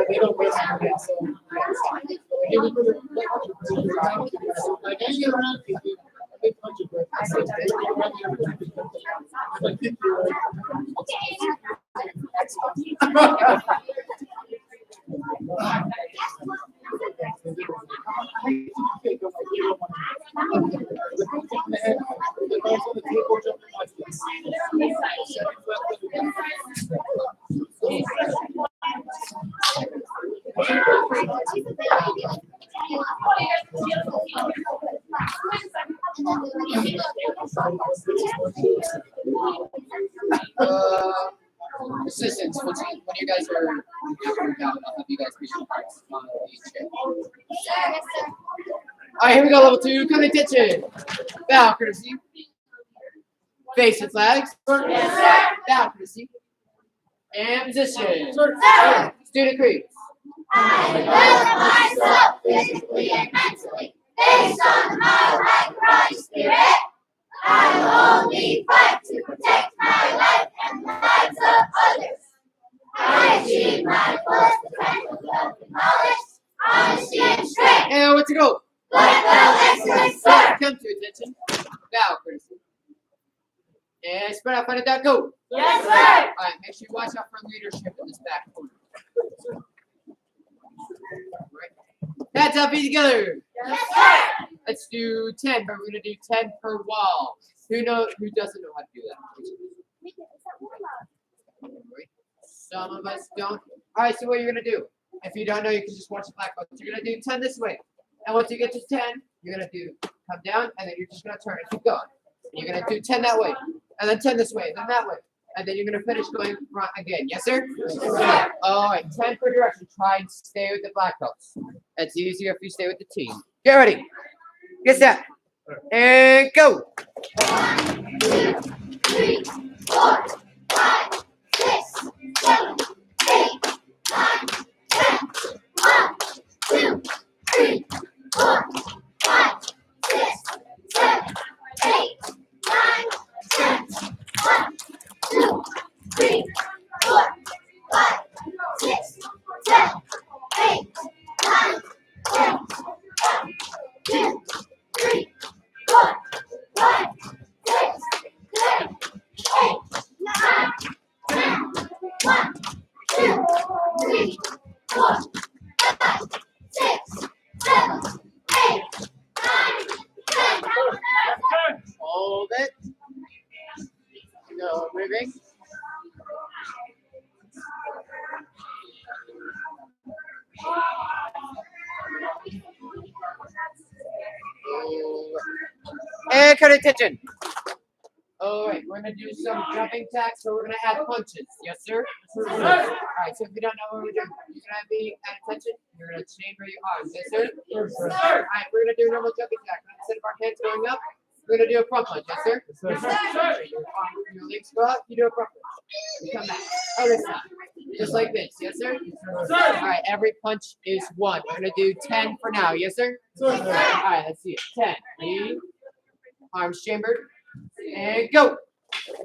They don't rest on that, so. Hey, we put it- Like, I get around people, a big bunch of them. I said, they don't run the other people. Like, you're Assistants, when you guys are, I'll have you guys be on the chair. All right, here we go, level 2. Come to attention. Bow, courtesy. Face and flags. Bow, courtesy. And position. Student creed. I will myself physically and mentally, based on the model like Christ Spirit. I will only fight to protect my life and the lives of others. I achieve my fullest potential with knowledge, honesty, and strength. And what's to go? Goodwill, excellence, sir. Come to attention. Bow, courtesy. And spread out, find it down, go. Yes, sir. All right, make sure you watch out for leadership in this back corner. Right. Hands up, feet together. Yes, sir. Let's do 10, but we're gonna do 10 per wall. Who doesn't know how to do that? Right. Some of us don't. All right, so what you're gonna do? If you don't know, you can just watch the black box. You're gonna do 10 this way, and once you get to 10, you're gonna do come down, and then you're just gonna turn and keep going. And you're gonna do 10 that way, and then 10 this way, then that way, and then you're gonna finish going front again. Yes, sir. Yes. All right, 10 per direction. Try and stay with the black belts. It's easier if you stay with the team. Get ready. Get set. And go. 1, 2, 3, 4, 5, 6, 7, 8, 9, 10. 1, 2, 3, 4, 5, 6, 7, 8, 9, 10. 1, 2, 3, 4, 5, 6, 7, 8, 9, 10. 1, 2, 3, 4, 5, 6, 7, 8, 9, 10. 1, 2, 3, 4, 5, 6, 7, 8, 9, 10. Hold it. No moving. And cut attention. All right, we're gonna do some jumping jacks, so we're gonna add punches. Yes, sir. All right, so if you don't know what we're doing, you're gonna be at attention. You're gonna chamber your arms. Yes, sir. Yes, sir. All right, we're gonna do a normal jumping jack. Instead of our hands going up, we're gonna do a front punch. Yes, sir. Yes, sir. Your legs go up. You do a front punch. You come back. Other side. Just like this. Yes, sir. Yes, sir. All right, every punch is 1. We're gonna do 10 for now. Yes, sir. Yes, sir. All right, let's see it. 10. Ready? Arms chambered. And go.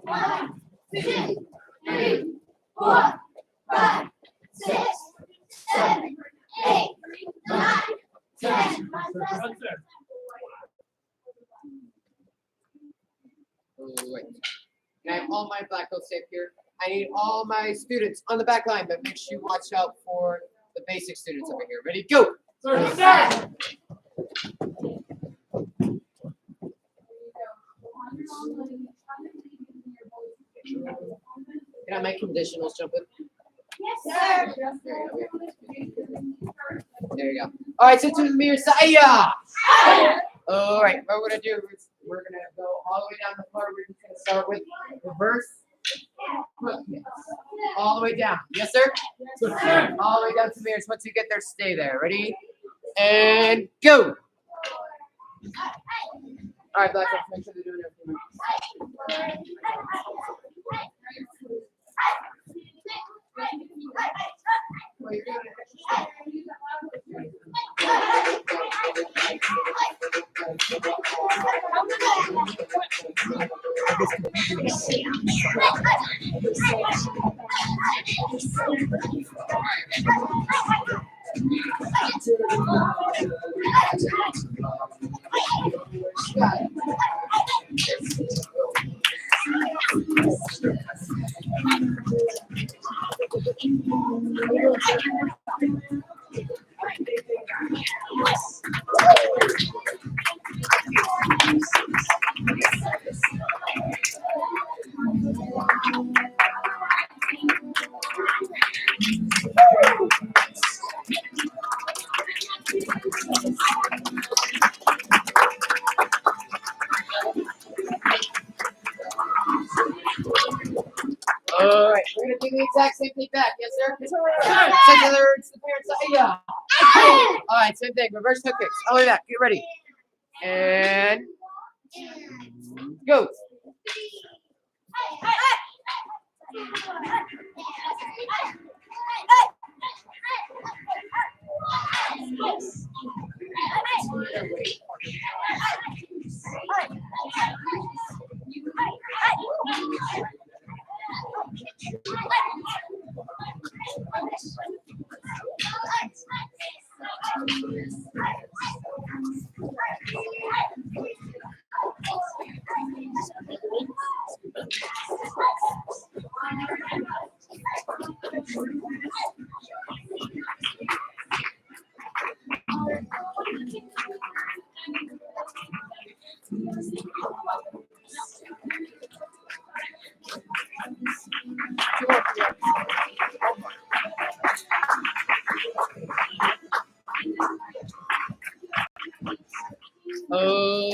1, 2, 3, 4, 5, 6, 7, 8, 9, 10. Wait. Can I have all my black belts safe here? I need all my students on the back line, but make sure you watch out for the basic students over here. Ready? Go. Sir. Can I make conditionals jump with? Yes, sir. There you go. All right, so to the mirror side. Yeah. All right, what we're gonna do is we're gonna go all the way down the floor. We're just gonna start with reverse hook kicks. All the way down. Yes, sir? Yes, sir. All the way down to mirrors. Once you get there, stay there. Ready? And go. All right, black belts, make sure they're doing everything. Well, you're doing All right, we're gonna do the exact same thing back. Yes, sir? Yes, sir. Secular to the parent side. Yeah. All right, same thing. Reverse hook kicks. All the way back. Get ready. And go.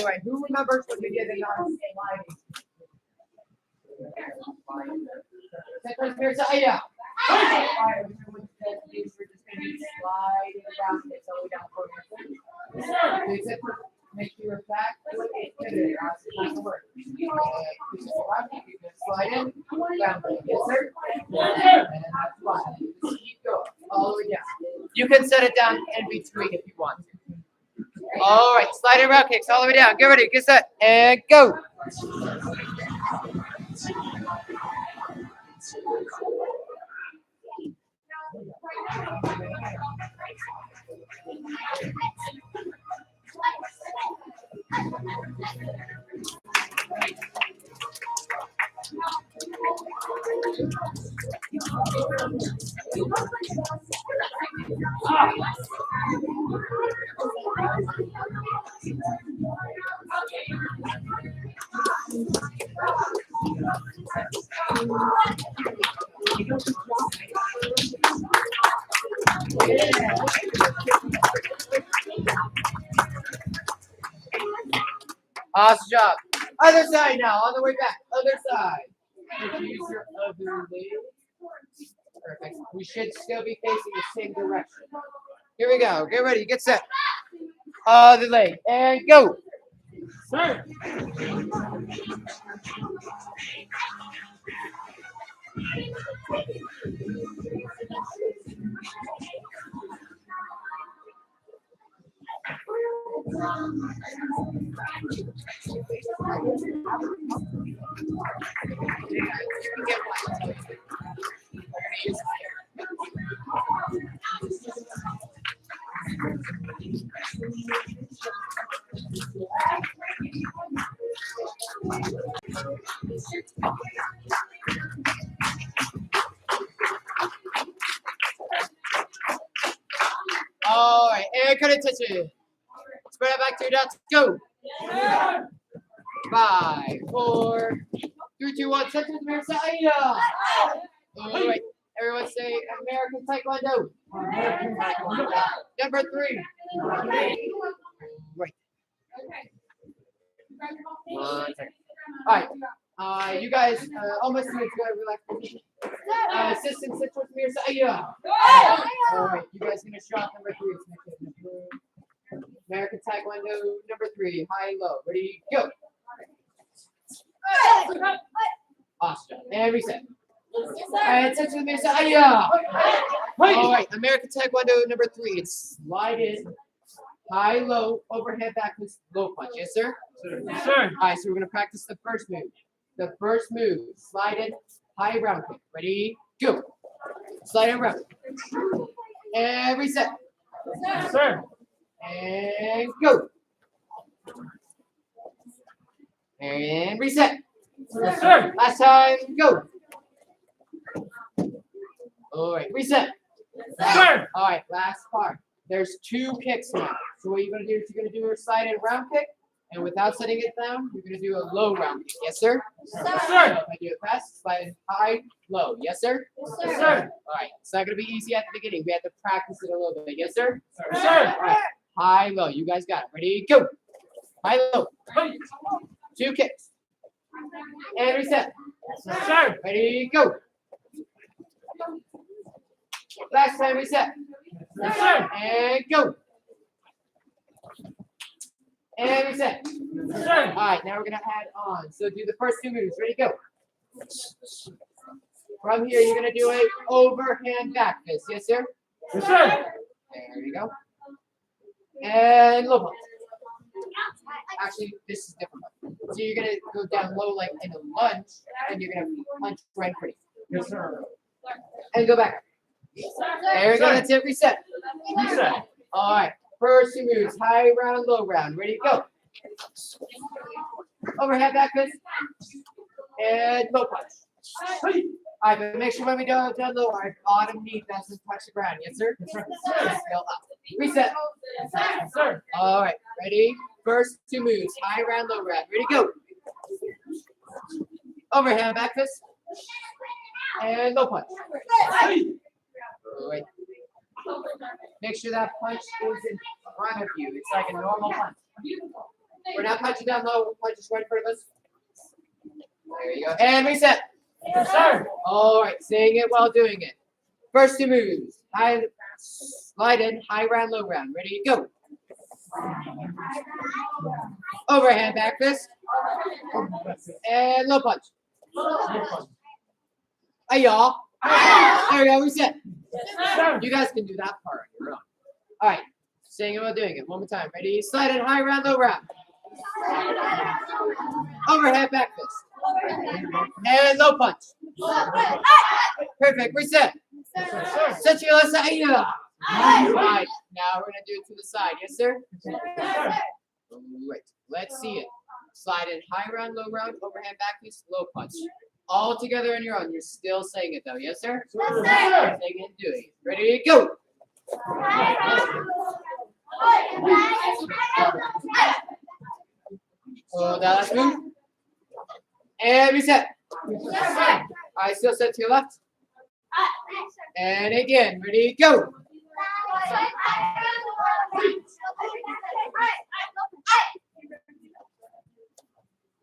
right, who remembers when we did the non-sliding? Here's the idea. Alright, we're just gonna be sliding around it so we don't forget. Make sure you're back. Slide in, down, yes sir. And that's fine. Just keep going all the way down. You can set it down in between if you want. All right, sliding round kicks all the way down. Get ready, get set, and go. Awesome job. Other side now, on the way back. Other side. Use your other leg. Perfect. We should still be facing the same direction. Here we go. Get ready. Get set. Other leg. And go. Sir. All right, and cut attention. Spread it back to your dots. Go. 5, 4, 3, 2, 1. Set to the mirror. All right, everyone say American Taekwondo. Number 3. Right. One second. All right. You guys, almost need to go relax. Assistant, sit towards the mirror. All right, you guys gonna shot number 3. American Taekwondo number 3, high low. Ready, go. Awesome. And reset. And sit to the mirror. All right, American Taekwondo number 3. It's slide in, high low, overhead back with low punch. Yes, sir? Yes, sir. All right, so we're gonna practice the first move. The first move, slide in, high round kick. Ready, go. Slide in round. And reset. Yes, sir. And go. And reset. Yes, sir. Last time, go. All right, reset. Yes, sir. All right, last part. There's 2 kicks now. So what you're gonna do is you're gonna do a slide in round kick, and without setting it down, you're gonna do a low round kick. Yes, sir? Yes, sir. If I do it fast, slide in high, low. Yes, sir? Yes, sir. All right, it's not gonna be easy at the beginning. We have to practice it a little bit. Yes, sir? Yes, sir. All right, high, low. You guys got it. Ready, go. High, low. 2 kicks. And reset. Yes, sir. Ready, go. Last time, reset. Yes, sir. And go. And reset. Yes, sir. All right, now we're gonna add on. So do the first 2 moves. Ready, go. From here, you're gonna do a overhand back fist. Yes, sir? Yes, sir. There you go. And low punch. Actually, this is different. So you're gonna go down low like in a lunge, and you're gonna punch right pretty. Yes, sir. And go back. There we go. That's it. Reset. Reset. All right. First 2 moves. High round, low round. Ready, go. Overhead back fist. And low punch. All right, but make sure when we go down low, our bottom knee doesn't touch the ground. Yes, sir? Yes, sir. Go up. Reset. Yes, sir. All right. Ready? First 2 moves. High round, low round. Ready, go. Overhand back fist. And low punch. All right. Make sure that punch is in front of you. It's like a normal punch. We're not punching down low. We're punching right in front of us. There you go. And reset. Yes, sir. All right, saying it while doing it. First two moves. High, slide in, high round, low round. Ready, go. Overhand back fist. And low punch. Hey, y'all. There we go, reset. Yes, sir. You guys can do that part on your own. All right, saying it while doing it. One more time. Ready, slide in, high round, low round. Overhead back fist. And low punch. Perfect, reset. Yes, sir. Set your left side. Yeah. Right. Now we're gonna do it to the side. Yes, sir? Yes, sir. Great. Let's see it. Slide in high round, low round, overhand back fist, low punch. All together on your own. You're still saying it though. Yes, sir? Yes, sir. Saying it and doing it. Ready, go. Hold that last move. And reset. Yes, sir. All right, still set to your left. And again, ready, go.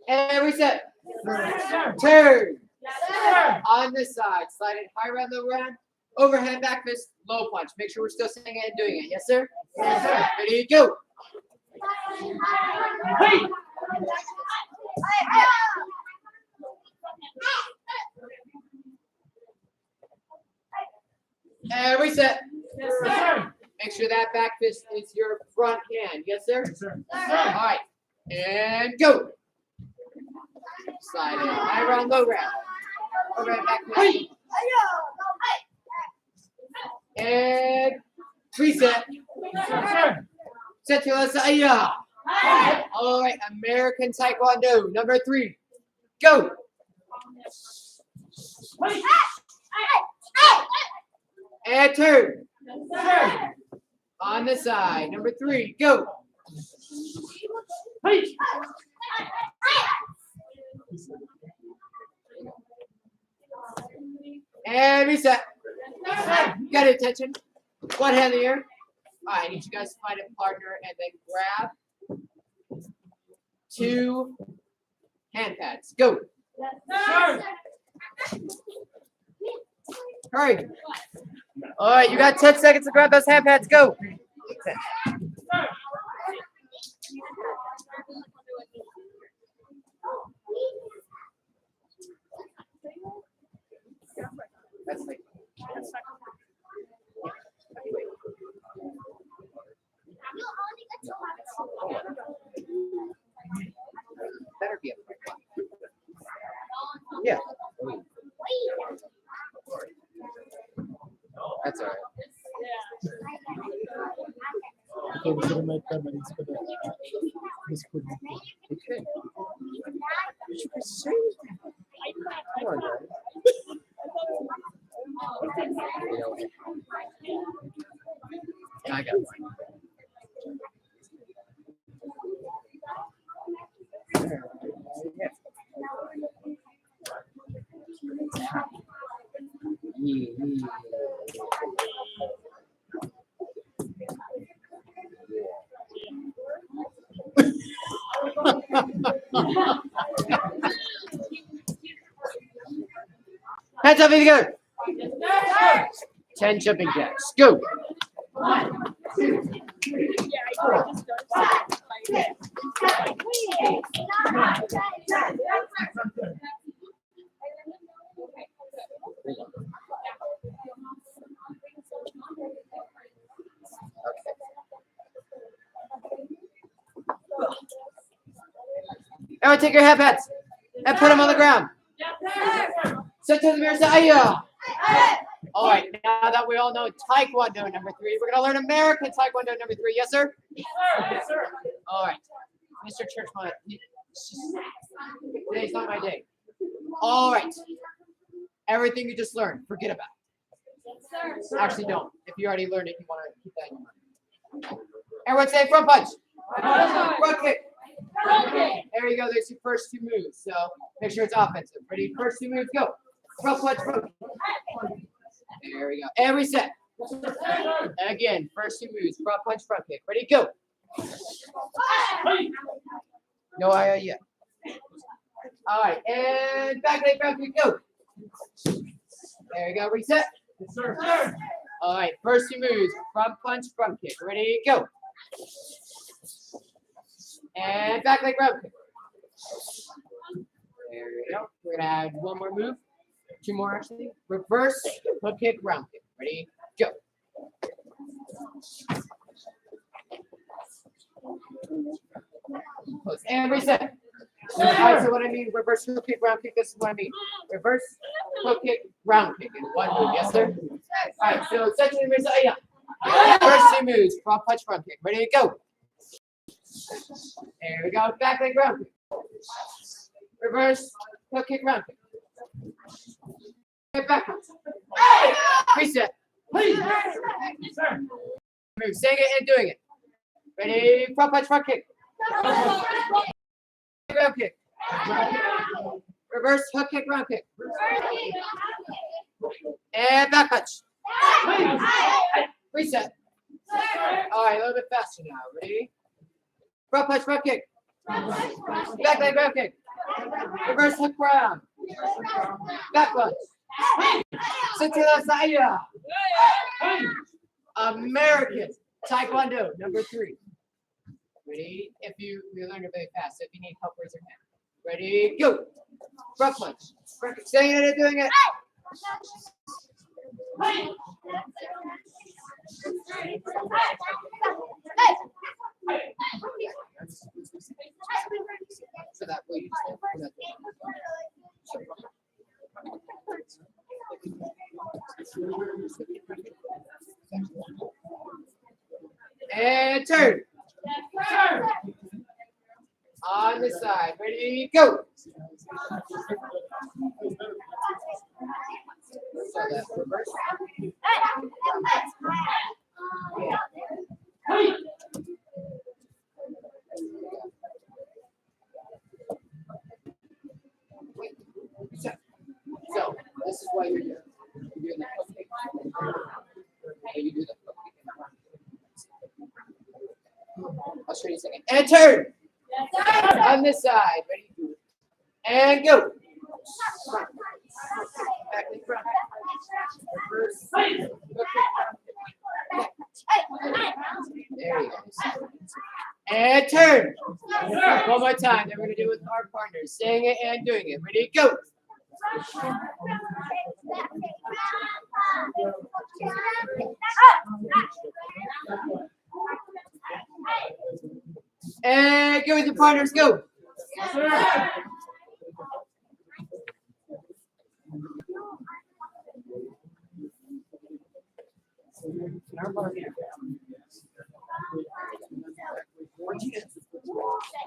And reset. Yes, sir. Turn. Yes, sir. On this side, slide in high round, low round, overhand back fist, low punch. Make sure we're still saying it and doing it. Yes, sir? Yes, sir. Ready, go. Hey. And reset. Yes, sir. Make sure that back fist is your front hand. Yes, sir? Yes, sir. All right. And go. Slide in high round, low round. Overhand back fist. And reset. Yes, sir. Set your left side. Yeah. All right. American Taekwondo, number 3. Go. Hey. And turn. Yes, sir. On the side, number 3. Go. Hey. And reset. Yes, sir. Got it, attention. One hand in the air. All right, I need you guys to find a partner and then grab 2 hand pads. Go. Sir. Hurry. All right, you got 10 seconds to grab those hand pads. Go. That's like, better be a quick one. Yeah. That's all right. Okay, we're gonna make memories for this could be Okay. Come on, guys. I got one. Hands up, in go. 10 jumping jacks. Go. Everyone take your head pats and put them on the ground. Set to the mirror, say, "Aya." All right, now that we all know Taekwondo number 3, we're gonna learn American Taekwondo number 3. Yes, sir? Yes, sir. All right. Mr. Churchman, today's not my day. All right. Everything you just learned, forget about it. Actually, don't. If you already learned it, you want to keep that in your mind. Everyone say front punch. Front kick. There you go. There's your first 2 moves. So make sure it's offensive. Ready? First 2 moves, go. Front punch, front kick. There we go. And reset. Again, first 2 moves. Front punch, front kick. Ready? Go. No eye yet. All right, and back leg round kick, go. There you go, reset. Yes, sir. Sir. All right, first two moves, front punch, front kick. Ready, go. And back leg round kick. There we go. We're gonna add one more move. Two more actually. Reverse hook kick, round kick. Ready, go. Close. And reset. All right, so what I mean, reverse hook kick, round kick, this is what I mean. Reverse hook kick, round kick in one move, yes sir? All right, so section reverse, yeah. First two moves, front punch, front kick. Ready to go. There we go, back leg round kick. Reverse hook kick, round kick. Get back. Reset. Please. Sir. Move, saying it and doing it. Ready, front punch, front kick. Round kick. Reverse hook kick, round kick. And back punch. Reset. All right, a little bit faster now. Ready? Front punch, front kick. Back leg, round kick. Reverse hook round. Back punch. Sit to the side. American Taekwondo, number 3. Ready? If you learn it very fast, so if you need help, raise your hand. Ready? Go. Front punch. Front kick. Saying it and doing it. So that way you just and turn. Sir. On the side. Ready? Go. So that reverse. So this is why you're doing the hook kick. And you do the hook kick. I'll show you a second. And turn. On this side. Ready? And go. Front. Back in front. Reverse. Hook kick. There you go. And turn. One more time. Then we're going to do it with our partners. Saying it and doing it. Ready? Go. And go with your partners. Go. Sir.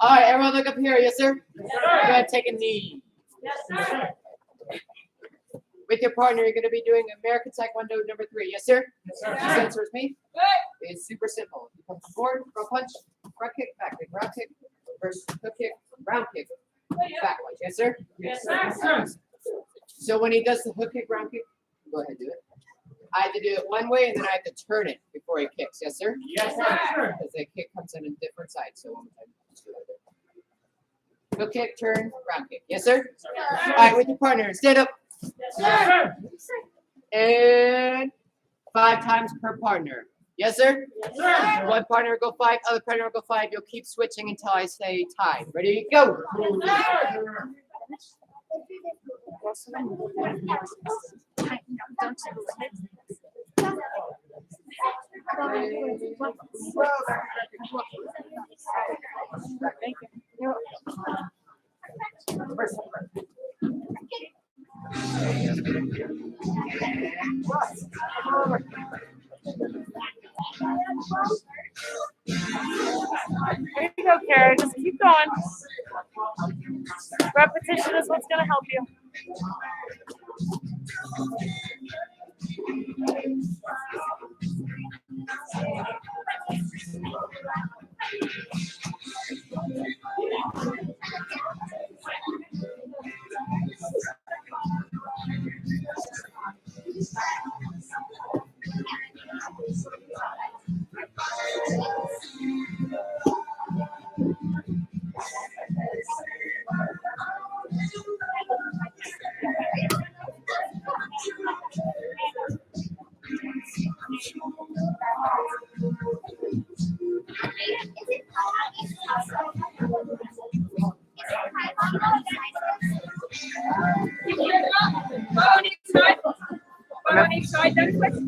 All right, everyone look up here. Yes, sir? Go ahead, take a knee. Yes, sir. With your partner, you're going to be doing American Taekwondo number 3. Yes, sir? Yes, sir. The answer is me. It's super simple. You come forward, front punch, front kick, back kick, round kick, reverse hook kick, round kick, back punch. Yes, sir? Yes, sir. So when he does the hook kick, round kick, go ahead, do it. I have to do it one way, and then I have to turn it before he kicks. Yes, sir? Yes, sir. Because the kick comes in a different side. So one more time. Just do it. Hook kick, turn, round kick. Yes, sir? All right, with your partner, stand up. Yes, sir. And 5 times per partner. Yes, sir? Yes, sir. One partner will go 5, other partner will go 5. You'll keep switching until I say time. Ready? Go. There you go, Kara. Just keep going. Repetition is what's going to help you.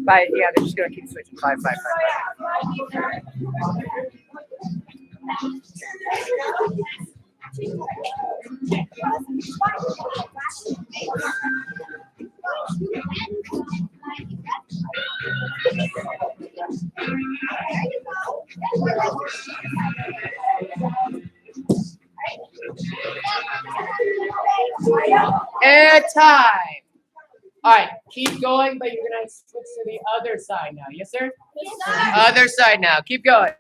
But yeah, they're just gonna keep switching 5, 5, 5, 5. And time. All right, keep going, but you're gonna switch to the other side now. Yes, sir? Other side now. Keep going.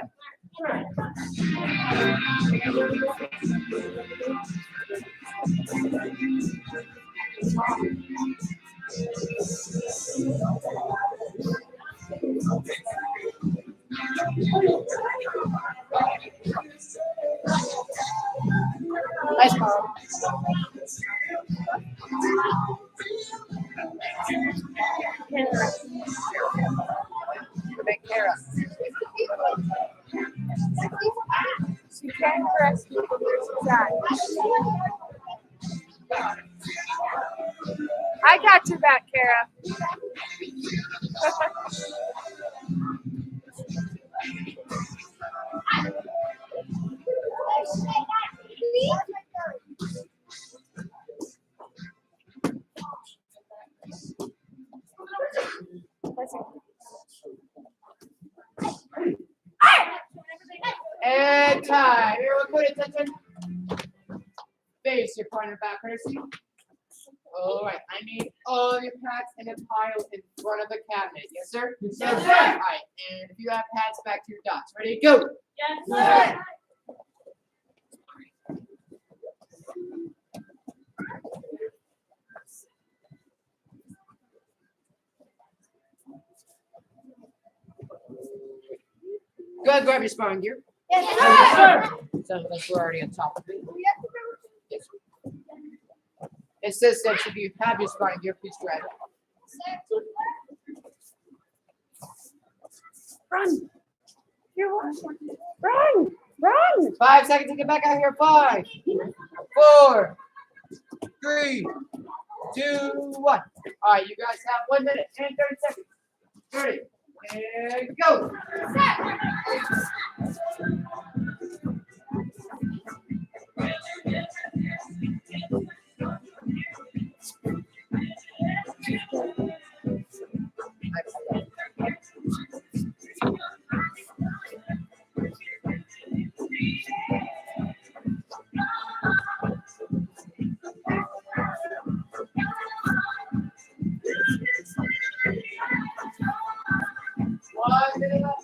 Nice, Carl. Big Kara. She can correct me from where she's at. I got your back, Kara. And time. Everyone put attention. Face your partner back, Percy. All right, I need all of your pads in a pile in front of the cabinet. Yes, sir? Yes, All sir. right, and if you have pads, back to your dots. Ready, go. Yes, Sir. Go ahead, grab your sparring gear. Yes, sir. Some of us were already on top of it. Yes. It says that if you have your sparring gear, please grab it. Run. You're watching. Run. Run. 5 seconds to get back out here. 5, 4, 3, 2, 1. All right, you guys have 1 minute and 30 seconds. Ready, and go. One minute left.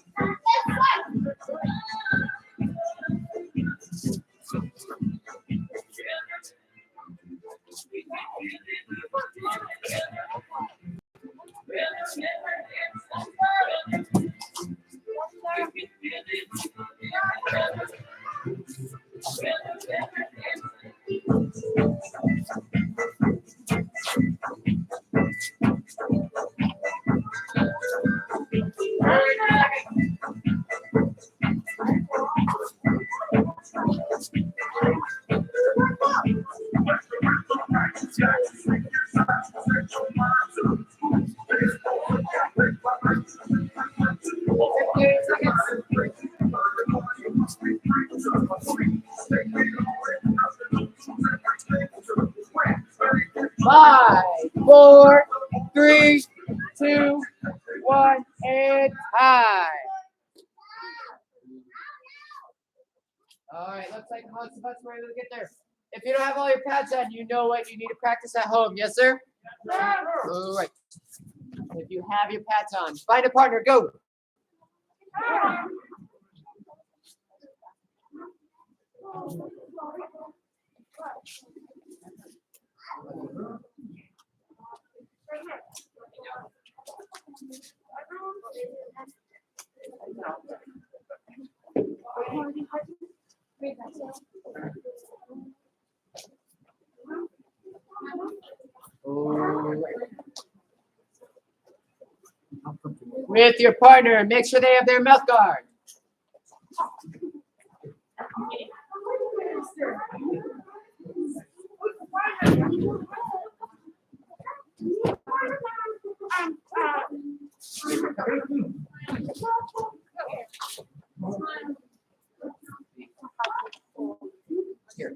Five, 4, 3, 2, 1, and time. All right, looks like most of us were able to get there. If you don't have all your pads on, you know what you need to practice at home. Yes, sir? All right. If you have your pads on, find a partner, go. With your partner, make sure they have their mouth guard. Here.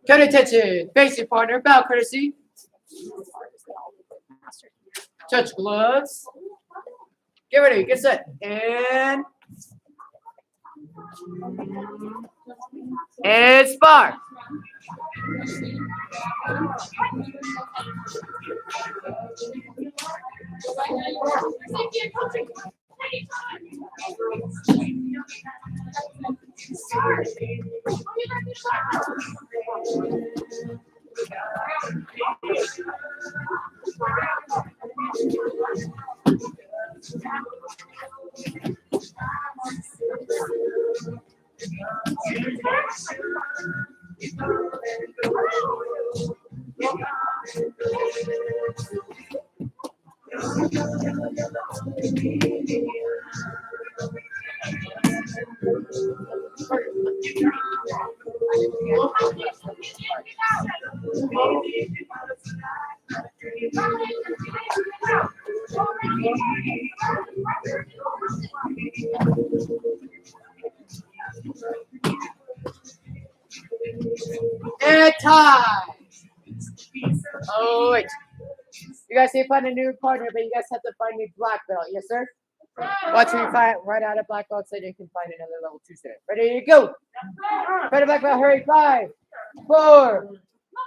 Cut attention. Face your partner. Bow courtesy. Touch gloves. Get ready. Get set. And spar. And time. Oh, wait. You guys need to find a new partner, but you guys have to find a black belt. Yes, sir? Once we find right out of black belt, so you can find another level 2 set. Ready, go. Find a black belt, hurry. 5, 4,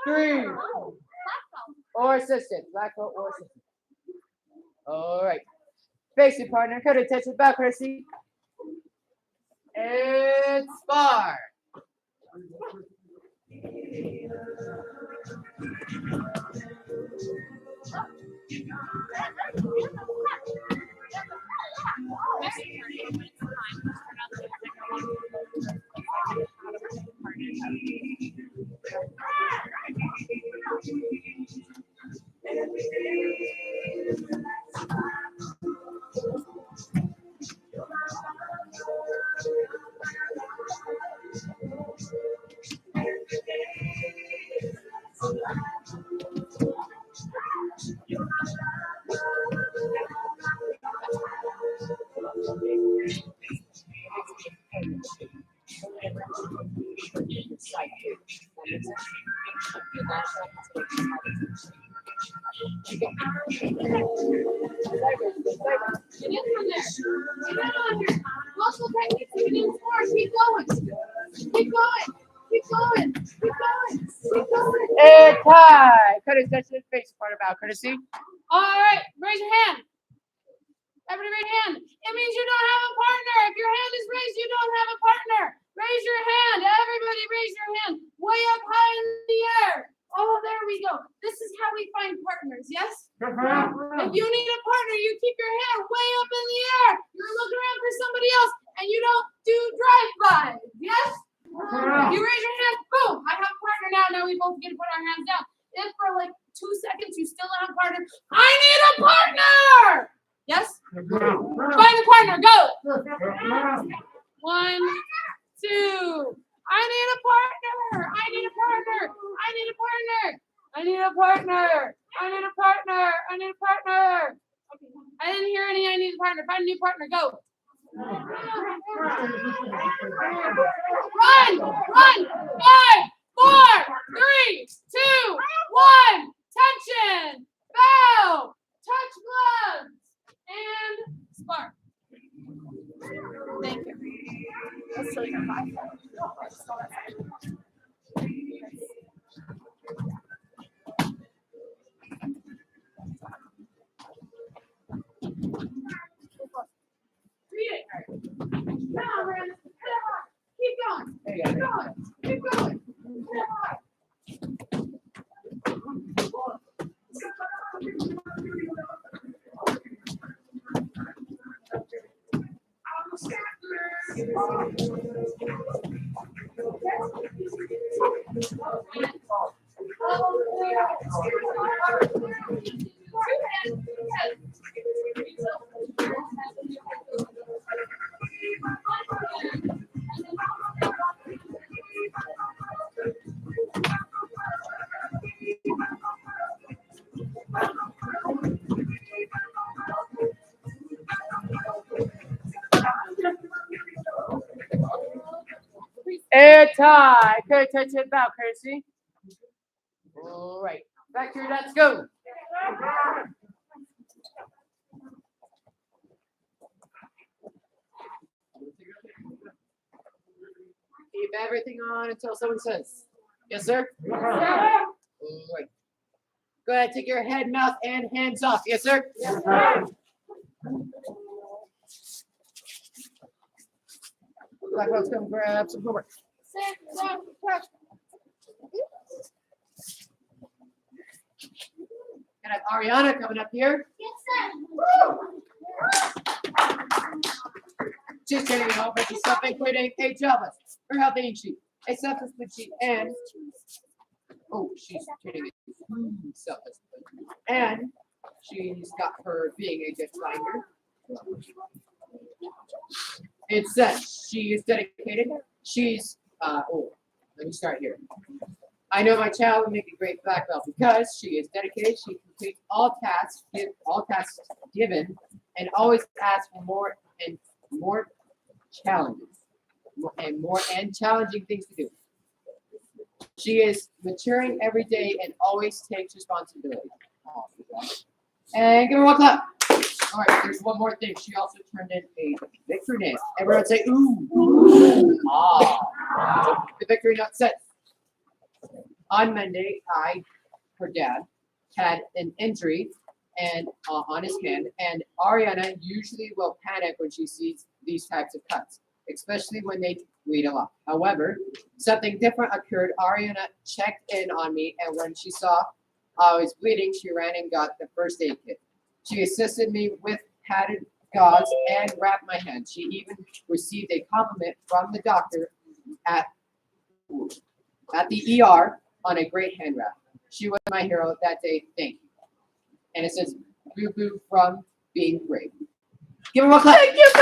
3, or assistant. Black belt or assistant. All right. Face your partner. Cut attention. Back courtesy. And spar. Get in from there. Get on here. Muscle technique. Keep going. Keep going. Keep going. Keep going. Keep going. And tie. Cut attention. Face your partner. Bow courtesy. All right. Raise your hand. Everybody raise your hand. It means you don't have a partner. If your hand is raised, you don't have a partner. Raise your hand. Everybody raise your hand. Way up high in the air. Oh, there we go. This is how we find partners, yes? If you need a partner, you keep your hand way up in the air. You're looking around for somebody else, and you don't do drive-by, yes? If you raise your hand, boom, I have a partner now. Now we both get to put our hands down. If for like 2 seconds you still don't have a partner, I need a partner! Yes? Find a partner, go! 1, 2. I need a partner. I need a partner. I need a partner. I need a partner. I need a partner. I need a partner. I didn't hear any. I need a partner. Find a new partner. Go. Run. Run. 5, 4, 3, 2, 1. Tension. Bow. Touch gloves. And spark. Thank you. Read it. Come on, Brandon. Keep going. Keep going. Keep going. Tie. Pay attention, bow courtesy. All right. Back to your let's go. Keep everything on until someone says, yes, sir? All right. Go ahead, take your head, mouth, and hands off. Yes, sir? Black folks, come grab some homework. And I have Ariana coming up here. She's turning it over to self-including a Java, her health aid sheet, a self-discipline sheet, and she's turning it self-discipline. And she's got her being a good finder. It says she is dedicated. She's let me start here. I know my child will make a great black belt because she is dedicated. She completes all tasks given, and always asks for more challenges, and challenging things to do. She is maturing every day and always takes responsibility. And give her one clap. All right, there's one more thing. She also turned in a victory nail. Everyone say ooh. The victory note says, on Monday, her dad, had an injury and on his hand, and Ariana usually will panic when she sees these types of cuts, especially when they bleed a lot. However, something different occurred. Ariana checked in on me, and when she saw I was bleeding, she ran and got the first aid kit. She assisted me with padded gauze and wrapped my hand. She even received a compliment from the doctor at the ER on a great hand wrap. She was my hero that day. Thank you. And it says, boo boo from being brave. Give her one clap. Thank you, Boo.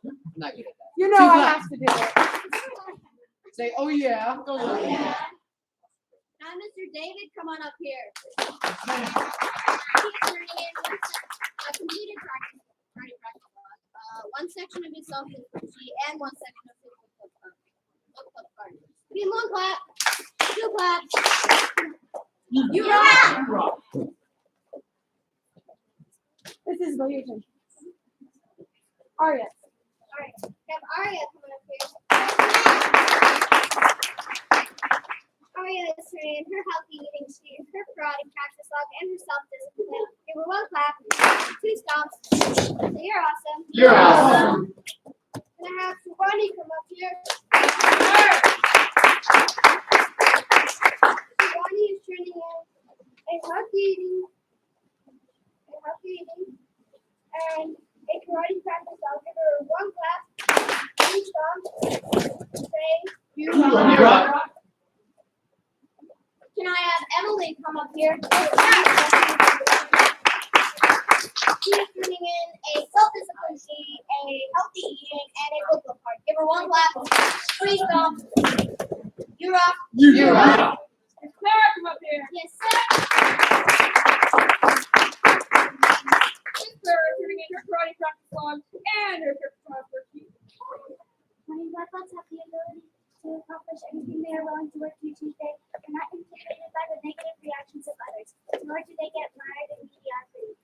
I'm not good at that. You know Two I claps. have to do it. Say, oh yeah. Now, Mr. David, come on up here. He's turning in a completed practice log, one section of his self-discipline sheet, and one section of his book club card. Give him one clap, two claps. You rock. This is Malaysian. Aria. All right, have Aria coming up here. Aria is turning in her healthy eating sheet, her karate practice log, and her self-discipline. Give her one clap, two stomps. So you're awesome. You're awesome. And I have Shivani come up here. Shivani is turning in a healthy eating, and a karate practice. I'll give her one clap, two stomps. Say, you rock. Can I have Emily come up here? She's turning in a self-discipline sheet, a healthy eating, and a book card. Give her one clap, three stomps. You rock. You rock. Clara, come up here. Yes, sir. Clara turning in her karate practice log and her worksheet. Honey, black belts have the ability to accomplish anything they are willing to work to achieve. They are not intimidated by the negative reactions of others, nor do they get mired in mediocrity.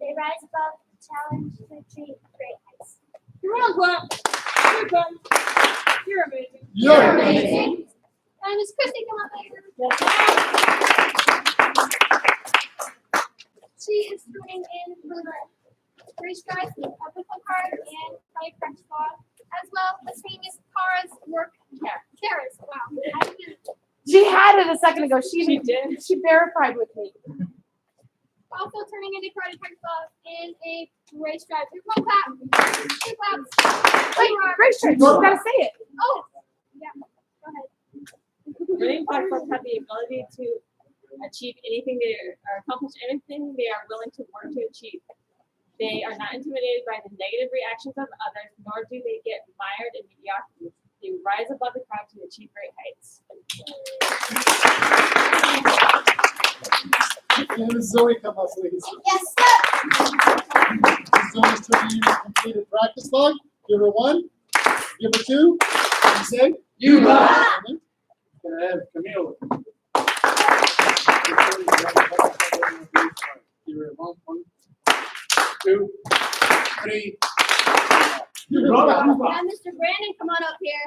They rise above the challenge to achieve great heights. You're on clap. You're done. You're amazing. You're amazing. And Miss Christy, come up here. She is turning in her three stripes, a book card, and a French log, as well as seeing as Kara's work carrots. Wow. She had it a second ago. She did. She verified with me. Also turning into karate practice log in a gray stripe. Here's one clap, two claps. Wait, great shirt. You gotta say it. Oh, yeah. Go ahead. Winning black belts have the ability to achieve anything or accomplish anything they are willing to work to achieve. They are not intimidated by the negative reactions of others, nor do they get mired in mediocrity. They rise above the crowd to achieve great heights. And Zoe, come up, please. Yes, sir. Zoe's turning in a completed practice log. Give her one. Give her two. Say, you love. Can I have Camille? You're at 1, 2, 3. Now, Mr. Brandon, come on up here.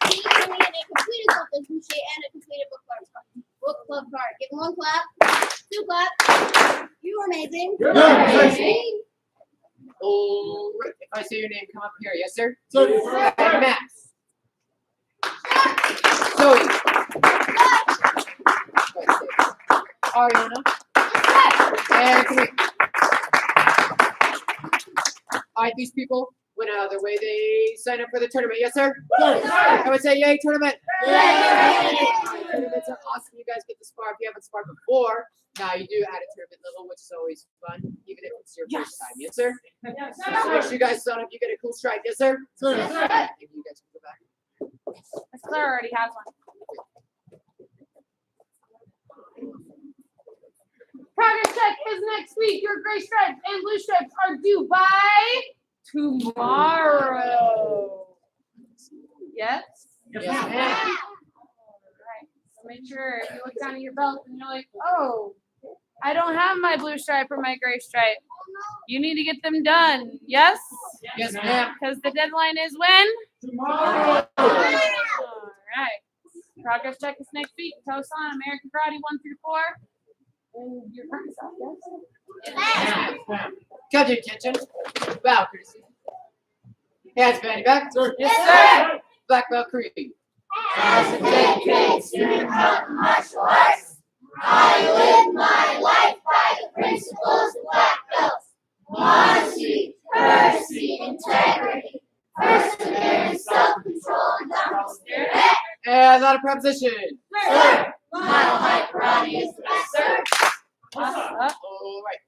He completed a completed self-esteem sheet and a completed book club card. Give him 1 clap, 2 clap. You were amazing. You're amazing. All right. If I say your name, come up here. Yes, sir. Sir. And Max. Zoe. Ariana. And Camille. All right, these people went out of their way. They signed up for the tournament. Yes, sir? I would say, yay, tournament. Tournaments are awesome. You guys get to spar. If you haven't sparred before, now you do add a tournament level, which is always fun, even if it's your first time. Yes, sir? So make sure you guys sign up. You get a cool stripe. Yes, sir? Sir. Maybe you guys can go back. Miss Claire already has one. Progress check is next week. Your gray stripes and blue stripes are due by tomorrow. Yes? Yes, ma'am. Alright, so make sure you look down at your belt and you're like, oh, I don't have my blue stripe or my gray stripe. You need to get them done. Yes? Yes, ma'am. Because the deadline is when? Tomorrow. Alright. Progress check is next week. Toast on American Karate 1 through 4. And your practice out, yes? Judge attention. Bow, courtesy. Hands behind your back. Yes, sir. Black belt Creed. As a dedicated student of martial arts, I live my life by the principles of black belts: modesty, courtesy, integrity, perseverance, self-control, and dominant spirit. And not a preposition. Sir, Mile High Karate is the best, sir. All right.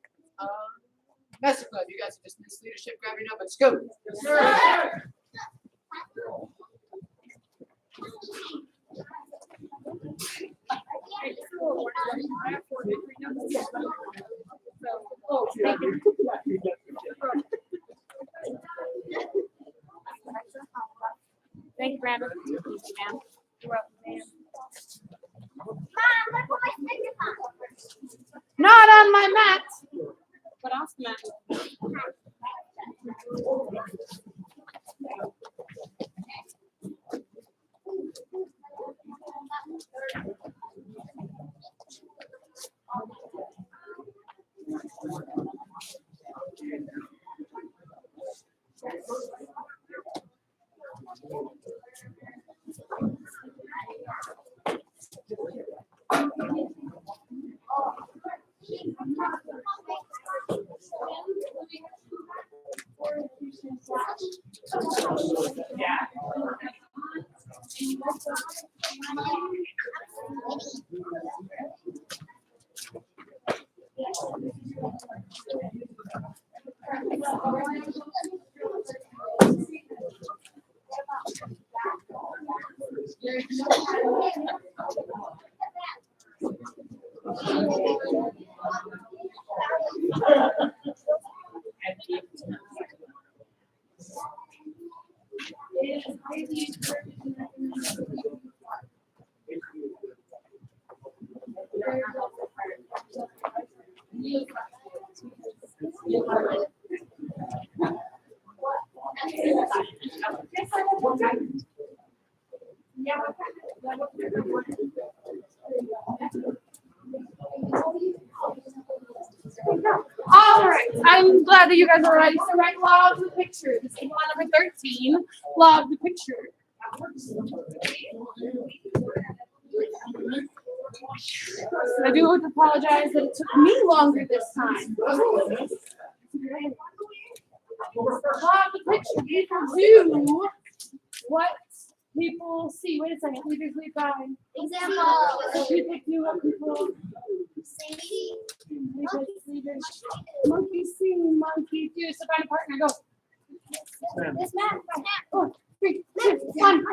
Master Club, you guys are just missed leadership. Grab your notebooks. Go. Sir. Thank you, Brandon. Thank you, ma'am. You're welcome, ma'am. Mom, look what my stickers on. Not on my mat. But off the mat. All right, I'm glad that you guys are ready. So write law of the picture. This is law number 13, law of the picture. I do have to apologize that it took me longer this time. Law of the picture, people do what people see. Wait a second, leaders lead by. Example. People do what people See. leaders. Monkey see, monkey do. So find a partner, go. This man. 4, 3, 2, 1.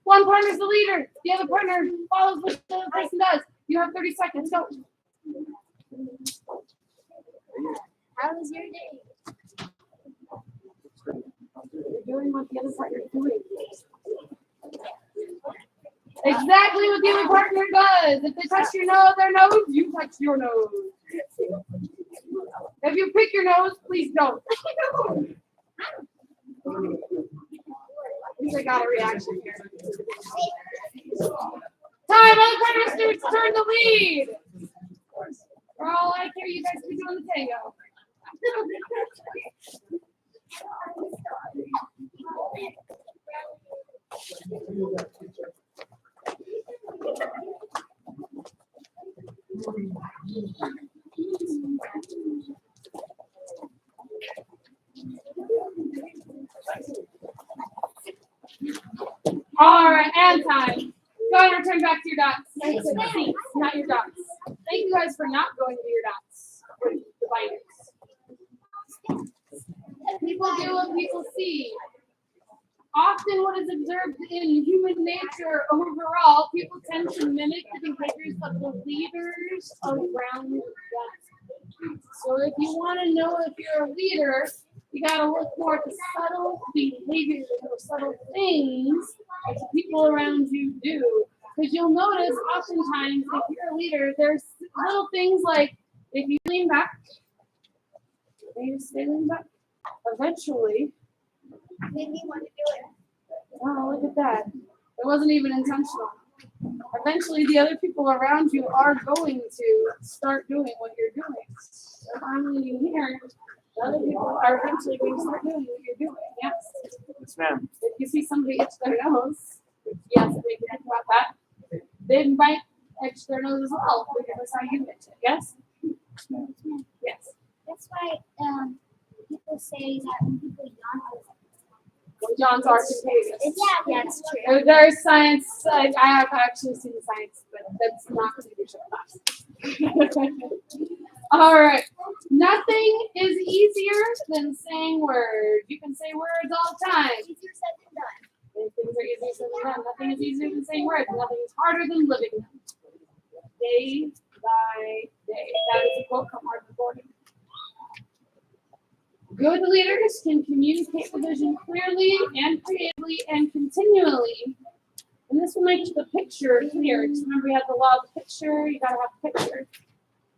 One partner's the leader. The other partner follows what the other person does. You have 30 seconds. Go. How was your day? You're doing what the other partner is doing. Exactly what the other partner does. If they touch their nose, you touch your nose. If you pick your nose, please don't. I think I got a reaction here. Time, other partner students turn the lead. For all I care, you guys keep doing the tango. All right, and time. Go ahead and return back to your dots. Seats, not your dots. Thank you guys for not going to your dots with the binders. People do what people see. Often what is observed in human nature overall, people tend to mimic the behaviors of the leaders around them. So if you want to know if you're a leader, you got to look more at the subtle behaviors or subtle things that the people around you do. Because you'll notice oftentimes if you're a leader, there's little things like if you lean back, and you stay lean back, eventually, Made me want to do it. oh, look at that. It wasn't even intentional. Eventually, the other people around you are going to start doing what you're doing. So if I'm leaning here, the other people are eventually going to start doing what you're doing. Yes. Yes, ma'am. If you see somebody itch their nose, yes, we can think about that. They might itch their nose as well because that's how you itch it. Yes? Yes. That's why people say that when people yawn, Well, John's are contagious. yeah, that's true. There's science. I have actually seen the science, but that's not leadership class. All right. Nothing is easier than saying words. You can say words all the time. Easier said than done. Things are easier said than done. Nothing is easier than saying words. Nothing is harder than living them. Day by day. That is a quote from our recording. Good leaders can communicate the vision clearly and creatively and continually. And this will make the picture clear. Just remember, we have the law of the picture. You gotta have the picture.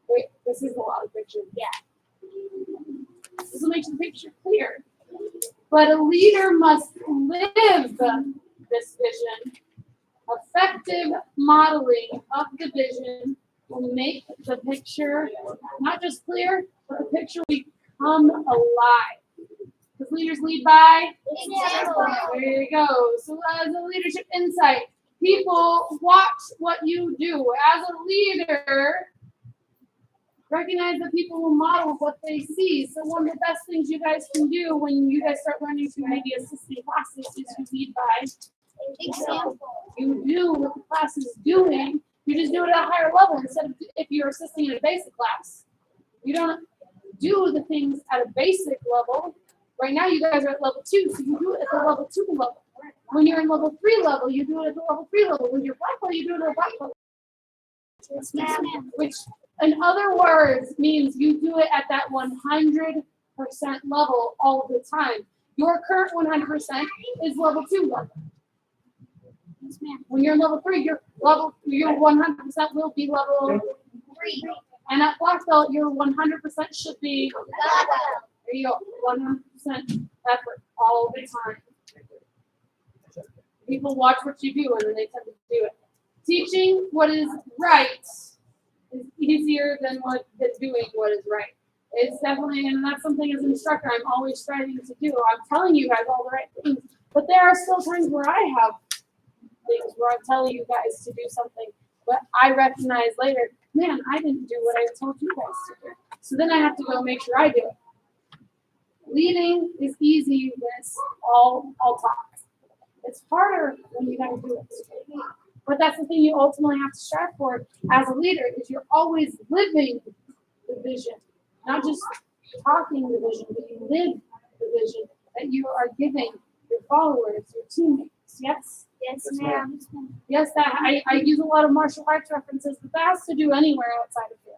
Wait, this is the law of the picture. Yeah. This will make the picture clear. But a leader must live this vision. Effective modeling of the vision will make the picture not just clear, but the picture will come alive. Because leaders lead by Example. there you go. So as a leadership insight, people watch what you do. As a leader, recognize that people will model what they see. So one of the best things you guys can do when you guys start learning to maybe assisting classes is to lead by Example. you do what the class is doing. You just do it at a higher level instead of if you're assisting in a basic class. You don't do the things at a basic level. Right now, you guys are at level 2, so you do it at the level 2 level. When you're in level 3 level, you do it at the level 3 level. When you're black level, you do it at a black level. Which, in other words, means you do it at that 100% level all the time. Your current 100% is level 2 level. When you're in level 3, your 100% will be level 3. And at black belt, your 100% should be there you go, 100% effort all the time. People watch what you do and then they tend to do it. Teaching what is right is easier than doing what is right. It's definitely, and that's something as an instructor I'm always striving to do. I'm telling you guys all the right things, but there are still times where I have things where I'm telling you guys to do something, but I recognize later, man, I didn't do what I told you guys to do. So then I have to go make sure I do it. Leading is easy with all talk. It's harder when you gotta do it. But that's the thing you ultimately have to strive for as a leader, is you're always living the vision, not just talking the vision, but you live the vision that you are giving your followers, your teammates. Yes? Yes, ma'am. Yes, that I use a lot of martial arts references, but that has to do anywhere outside of here.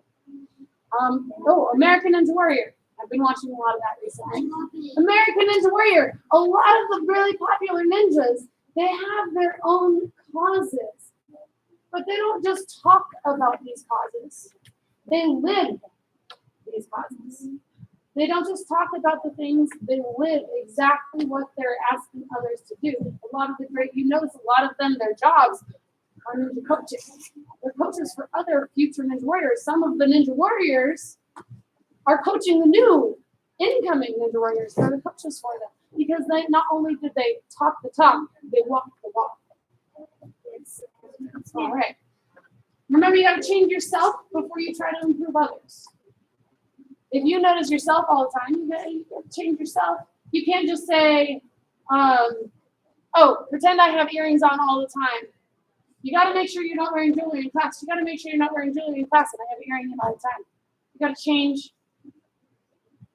American Ninja Warrior. I've been watching a lot of that recently. American Ninja Warrior. A lot of the really popular ninjas, they have their own causes. But they don't just talk about these causes. They live these causes. They don't just talk about the things, they live exactly what they're asking others to do. A lot of the great, you notice a lot of them, their jobs are ninja coaches. They're coaches for other future ninja warriors. Some of the ninja warriors are coaching the new incoming ninja warriors. They're the coaches for them. Because they not only did they talk the talk, they walk the walk. All right. Remember, you got to change yourself before you try to improve others. If you notice yourself all the time, you got to change yourself. You can't just say, oh, pretend I have earrings on all the time. You got to make sure you're not wearing jewelry in class. You got to make sure you're not wearing jewelry in class and I have earrings on all the time. You got to change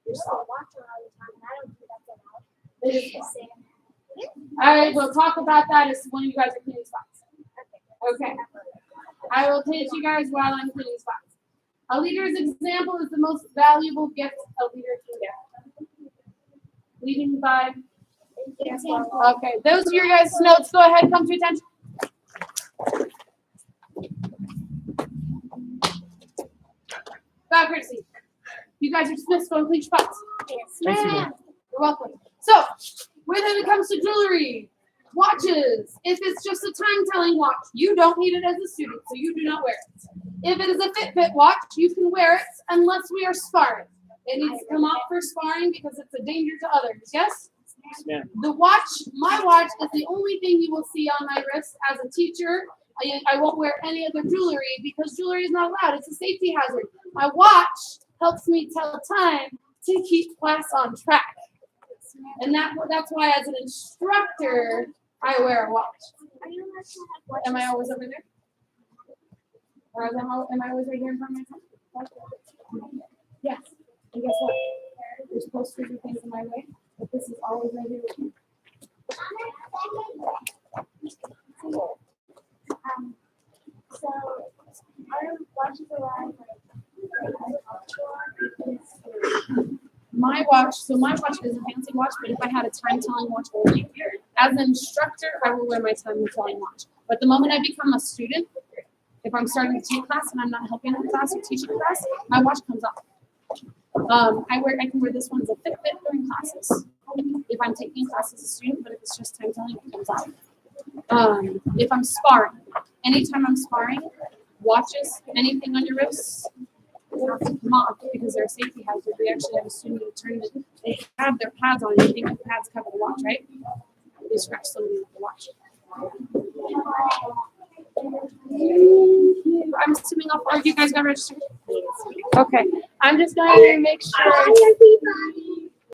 yourself. I will talk about that as when you guys are cleaning spots. Okay. I will teach you guys while I'm cleaning spots. A leader's example is the most valuable gift a leader can get. Leading by example. Okay, those are your guys' notes. Go ahead, come to attention. Bow courtesy. You guys are dismissed. Go and clean spots. Yes, Thank you, ma'am. You're welcome. So, when it comes to jewelry, watches, if it's just a time-telling watch, you don't need it as a student, so you do not wear it. If it is a Fitbit watch, you can wear it unless we are sparring. It needs to come off for sparring because it's a danger to others. Yes? Yes, ma'am. The watch, my watch, is the only thing you will see on my wrist as a teacher. I won't wear any other jewelry because jewelry is not allowed. It's a safety hazard. My watch helps me tell time to keep class on track. And that's why as an instructor, I wear a watch. Am I always over there? Or am I always right here in front of my phone? Yes. And guess what? There's posters and things in my way, but this is always right here with me. So our watches arrive My watch is a fancy watch, but if I had a time-telling watch only, as an instructor, I will wear my time-telling watch. But the moment I become a student, if I'm starting to teach class and I'm not helping in class or teaching class, my watch comes off. I can wear this one as a Fitbit during classes. If I'm taking class as a student, but if it's just time-telling, it comes off. If I'm sparring, anytime I'm sparring, watches, anything on your wrists, they have to come off because they're a safety hazard. We actually have a student who turned it, they have their pads on. You think the pads cover the watch, right? They scratch somebody with the watch. I'm assuming you guys got registered? Okay. I'm just going to make sure.